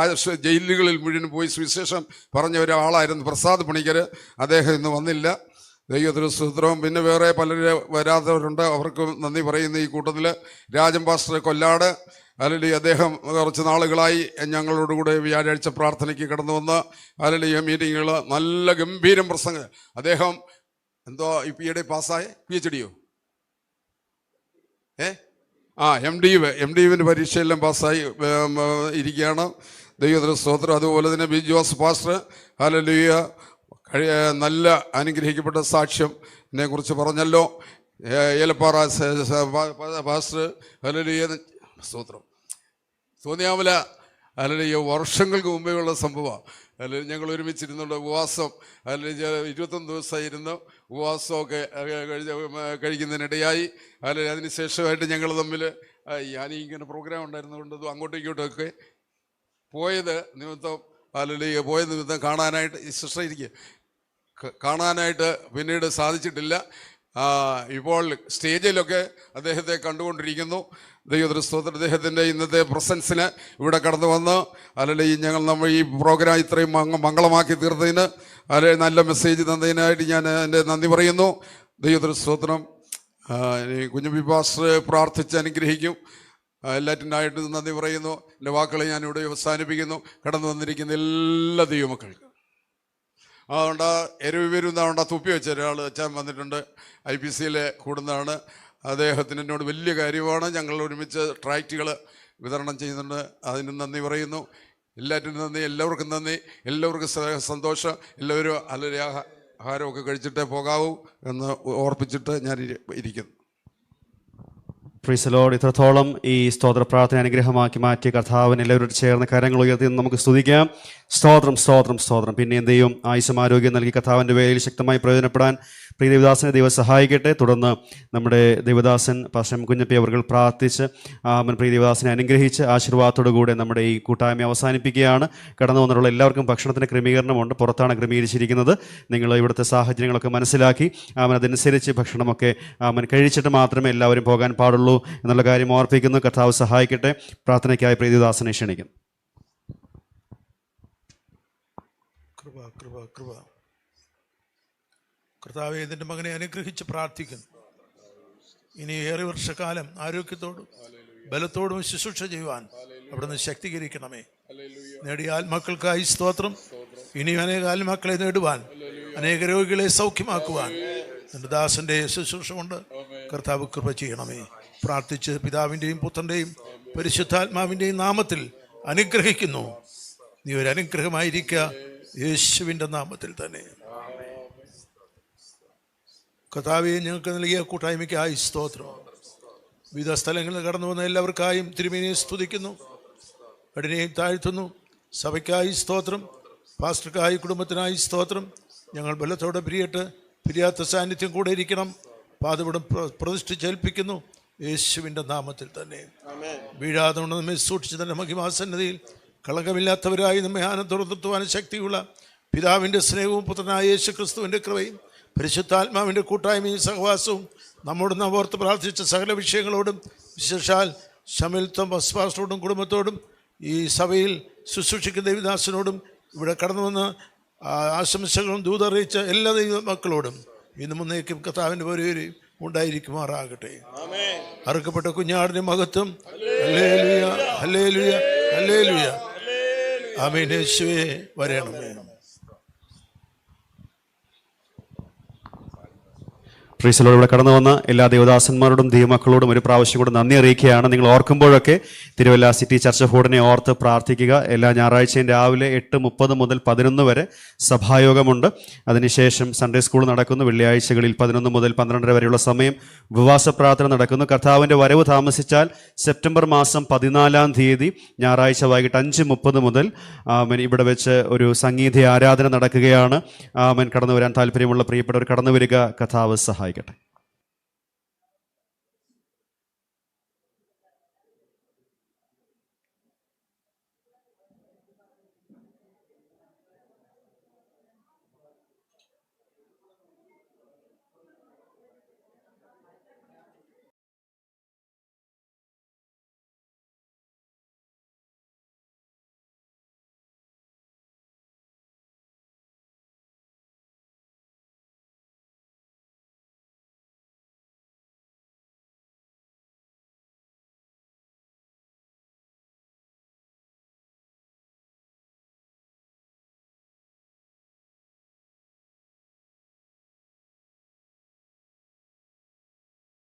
ജയിലുകളിൽ മുഴുവൻ പോയി സുവിശേഷം പറഞ്ഞ ഒരാളായിരുന്നു പ്രസാദ് പണിക്കർ. അദ്ദേഹം ഇന്ന് വന്നില്ല. ദൈവത്തിന് സ്തോത്രം. പിന്നെ വേറെ പലരും വരാത്തവരുണ്ട്, അവർക്ക് നന്ദി പറയുന്ന ഈ കൂട്ടത്തിൽ രാജൻ പാസ്റ്റർ കൊല്ലാട്, അല്ലെങ്കിൽ അദ്ദേഹം കുറച്ച് നാളുകളായി ഞങ്ങളോട് കൂടെ വ്യാഴാഴ്ച പ്രാർത്ഥനയ്ക്ക് കടന്നു വന്ന അല്ലെങ്കിൽ മീറ്റിങ്ങുകൾ നല്ല ഗംഭീരം പ്രസംഗം. അദ്ദേഹം എന്തോ ഈയിടെ പാസ്സായ PhD എം ഡി യുവിൻ്റെ പരീക്ഷയെല്ലാം പാസ്സായി ഇരിക്കുകയാണ്. ദൈവത്തിന് സ്തോത്രം. അതുപോലെ തന്നെ ബി ജോസ് പാസ്റ്റർ ഹല്ലേലൂയ നല്ല അനുഗ്രഹിക്കപ്പെട്ട സാക്ഷ്യം എന്നെ കുറിച്ച് പറഞ്ഞല്ലോ. ഏലപ്പാറ പാസ്റ്റർ ഹല്ലേലൂയ സ്തോത്രം. സോനിയാമല അല്ലെങ്കിൽ വർഷങ്ങൾക്ക് മുമ്പേ ഉള്ള സംഭവമാണ്. അല്ലെങ്കിൽ ഞങ്ങൾ ഒരുമിച്ചിരുന്നുള്ള ഉപവാസം അല്ലെങ്കിൽ 21 ദിവസം ഇരുന്ന് ഉപവാസമൊക്കെ കഴിക്കുന്നതിനിടയായി. അല്ലെങ്കിൽ അതിന് ശേഷമായിട്ട് ഞങ്ങൾ തമ്മിൽ ഇങ്ങനെ പ്രോഗ്രാം ഉണ്ടായിരുന്നതുകൊണ്ട് അങ്ങോട്ടും ഇങ്ങോട്ടുമൊക്കെ പോയത് നിമിത്തം കാണാനായിട്ട് സിസ്റ്റർ ഇരിക്കുക കാണാനായിട്ട് പിന്നീട് സാധിച്ചിട്ടില്ല. ഇപ്പോൾ സ്റ്റേജിലൊക്കെ അദ്ദേഹത്തെ കണ്ടുകൊണ്ടിരിക്കുന്നു. ദൈവത്തിന് സ്തോത്രം. അദ്ദേഹത്തിൻ്റെ ഇന്നത്തെ പ്രസൻസിന് ഇവിടെ കടന്നു വന്ന് അല്ലെങ്കിൽ നമ്മൾ ഈ പ്രോഗ്രാം ഇത്രയും മംഗളമാക്കി തീർത്തതിന് നല്ല മെസ്സേജ് തന്നതിനായിട്ട് ഞാൻ എൻ്റെ നന്ദി പറയുന്നു. ദൈവത്തിന് സ്തോത്രം. കുഞ്ഞുബി പാസ്റ്റർ പ്രാർത്ഥിച്ച് അനുഗ്രഹിക്കും. എല്ലാറ്റിനായിട്ട് നന്ദി പറയുന്നു. എൻ്റെ വാക്കുകളെ ഞാനിവിടെ അവസാനിപ്പിക്കുന്നു. കടന്നു വന്നിരിക്കുന്ന എല്ലാ ദൈവമക്കൾക്ക് അതുകൊണ്ട് എരുവിരുന്നാണ്ട് തുപ്പി വെച്ച ഒരാൾ അച്ഛൻ വന്നിട്ടുണ്ട്. IPCയിലെ കൂടുന്നതാണ്. അദ്ദേഹത്തിന് എന്നോട് വലിയ കാര്യമാണ്. ഞങ്ങൾ ഒരുമിച്ച് ട്രാക്റ്റുകൾ വിതരണം ചെയ്യുന്നുണ്ട്. അതിന് നന്ദി പറയുന്നു. എല്ലാറ്റിനും നന്ദി. എല്ലാവർക്കും നന്ദി. എല്ലാവർക്കും സന്തോഷം. എല്ലാവരും അല്ലെങ്കിൽ ആഹാരമൊക്കെ കഴിച്ചിട്ടേ പോകാവൂ എന്ന് ഓർപ്പിച്ചിട്ട് ഞാൻ ഇരിക്കുന്നു. Praise the Lord. ഇത്രത്തോളം ഈ സ്തോത്ര പ്രാർത്ഥന അനുഗ്രഹമാക്കി മാറ്റിയ കർത്താവിന് എല്ലാവരോട് ചേർന്ന് കരങ്ങൾ ഉയർത്തി നമുക്ക് സ്തുതിക്കാം. സ്തോത്രം, സ്തോത്രം, സ്തോത്രം. പിന്നെയും ദൈവം ആയുസ്സും ആരോഗ്യം നൽകി കർത്താവിൻ്റെ വേലയിൽ ശക്തമായി പ്രയോജനപ്പെടാൻ പ്രിയ ദേവദാസനെ ദൈവം സഹായിക്കട്ടെ. തുടർന്ന് നമ്മുടെ ദേവദാസൻ പാസ്റ്റർ കുഞ്ഞപ്പി അവർ പ്രാർത്ഥിച്ച് പ്രിയ ദേവദാസനെ അനുഗ്രഹിച്ച് ആശീർവാദത്തോടു കൂടെ നമ്മുടെ ഈ കൂട്ടായ്മ അവസാനിപ്പിക്കുകയാണ്. കടന്നു വന്നിട്ടുള്ള എല്ലാവർക്കും ഭക്ഷണത്തിന് ക്രമീകരണമുണ്ട്. പുറത്താണ് ക്രമീകരിച്ചിരിക്കുന്നത്. നിങ്ങൾ ഇവിടുത്തെ സാഹചര്യങ്ങളൊക്കെ മനസ്സിലാക്കി അതനുസരിച്ച് ഭക്ഷണമൊക്കെ കഴിച്ചിട്ട് മാത്രമേ എല്ലാവരും പോകാൻ പാടുള്ളൂ എന്നുള്ള കാര്യം ഓർപ്പിക്കുന്നു. കർത്താവ് സഹായിക്കട്ടെ. പ്രാർത്ഥനയ്ക്കായി പ്രിയ ദേവദാസനെ ക്ഷണിക്കുന്നു. കർത്താവേ, ഇതിൻ്റെ മകനെ അനുഗ്രഹിച്ച് പ്രാർത്ഥിക്കുന്നു. ഇനി ഏറെ വർഷക്കാലം ആരോഗ്യത്തോടും ബലത്തോടും ശുശ്രൂഷ ചെയ്യുവാൻ അവിടുന്ന് ശക്തീകരിക്കണമേ. നേടിയ ആത്മാക്കൾക്കായി സ്തോത്രം. ഇനിയും അനേക ആത്മാക്കളെ നേടുവാൻ, അനേക രോഗികളെ സൗഖ്യമാക്കുവാൻ നിന്റെ ദാസന്റെ ശുശ്രൂഷ കൊണ്ട് കർത്താവ് കൃപ ചെയ്യണമേ. പ്രാർത്ഥിച്ച് പിതാവിൻ്റെയും പുത്രൻ്റെയും പരിശുദ്ധാത്മാവിൻ്റെയും നാമത്തിൽ അനുഗ്രഹിക്കുന്നു. നീ ഒരു അനുഗ്രഹമായിരിക്കുക, യേശുവിൻ്റെ നാമത്തിൽ തന്നെ. കർത്താവേ, ഞങ്ങൾക്ക് നൽകിയ കൂട്ടായ്മയ്ക്കായി സ്തോത്രം. വിവിധ സ്ഥലങ്ങളിൽ കടന്നു വന്ന എല്ലാവർക്കായും തിരുമേനിയെ സ്തുതിക്കുന്നു, കഠിനയും താഴ്ത്തുന്നു. സഭയ്ക്കായി സ്തോത്രം, പാസ്റ്റർക്കായി കുടുംബത്തിനായി സ്തോത്രം. ഞങ്ങൾ ബലത്തോടെ പിരിയാത്ത സാന്നിധ്യം കൂടെ ഇരിക്കണം. പാതപടം പ്രതിഷ്ഠിച്ചേൽപ്പിക്കുന്നു യേശുവിൻ്റെ നാമത്തിൽ തന്നെ. വീഴാതെ നമ്മെ സൂക്ഷിച്ച് തന്നെ മഹിമാസന്നതിയിൽ കളങ്കമില്ലാത്തവരായി നമ്മെ ആനന്ദത്തോടെ നിർത്തുവാൻ ശക്തിയുള്ള പിതാവിൻ്റെ സ്നേഹവും പുത്രനായ യേശു ക്രിസ്തുവിൻ്റെ കൃപയും പരിശുദ്ധാത്മാവിൻ്റെ കൂട്ടായ്മയും സഹവാസവും നമ്മോട് നാം ഓർത്ത് പ്രാർത്ഥിച്ച സകല വിഷയങ്ങളോടും, വിശേഷാൽ ഷമിൽ തോമസ് പാസ്റ്ററോടും കുടുംബത്തോടും ഈ സഭയിൽ ശുശ്രൂഷിക്കുന്ന ദേവദാസനോടും ഇവിടെ കടന്നു വന്ന് ആശംസകളും ദൂതറിയിച്ച എല്ലാ ദൈവ മക്കളോടും ഇന്ന് മുന്നേക്കും കർത്താവിൻ്റെ പേരിൽ ഉണ്ടായിരിക്കുമാറാകട്ടെ. അറുക്കപ്പെട്ട കുഞ്ഞാടിൻ്റെ മഹത്വം. Hallelujah, hallelujah, hallelujah. ആമേൻ. യേശുവേ വരണമേ. പ്രീസലോട് ഇവിടെ കടന്നു വന്ന എല്ലാ ദേവദാസന്മാരോടും ദൈവമക്കളോടും ഒരു പ്രാവശ്യം കൂടെ നന്ദി അറിയിക്കുകയാണ്. നിങ്ങൾ ഓർക്കുമ്പോഴൊക്കെ തിരുവല്ല സിറ്റി ചർച്ച് ബോർഡിനെ ഓർത്ത് പ്രാർത്ഥിക്കുക. എല്ലാ ഞായറാഴ്ചയും രാവിലെ 8:30 മുതൽ 11 വരെ സഭായോഗമുണ്ട്. അതിനുശേഷം സൺഡേ സ്കൂൾ നടക്കുന്നു. വെള്ളിയാഴ്ചകളിൽ 11 മുതൽ 12 വരെയുള്ള സമയം ഉപവാസ പ്രാർത്ഥന നടക്കുന്നു. കർത്താവിൻ്റെ വരവ് താമസിച്ചാൽ സെപ്റ്റംബർ മാസം 14-ാം തീയതി ഞായറാഴ്ച വൈകിട്ട് 5:30 മുതൽ ഇവിടെ വെച്ച് ഒരു സംഗീത ആരാധന നടക്കുകയാണ്. കടന്നു വരാൻ താല്പര്യമുള്ള പ്രിയപ്പെട്ടവർ കടന്നു വരിക. കർത്താവ് സഹായിക്കട്ടെ.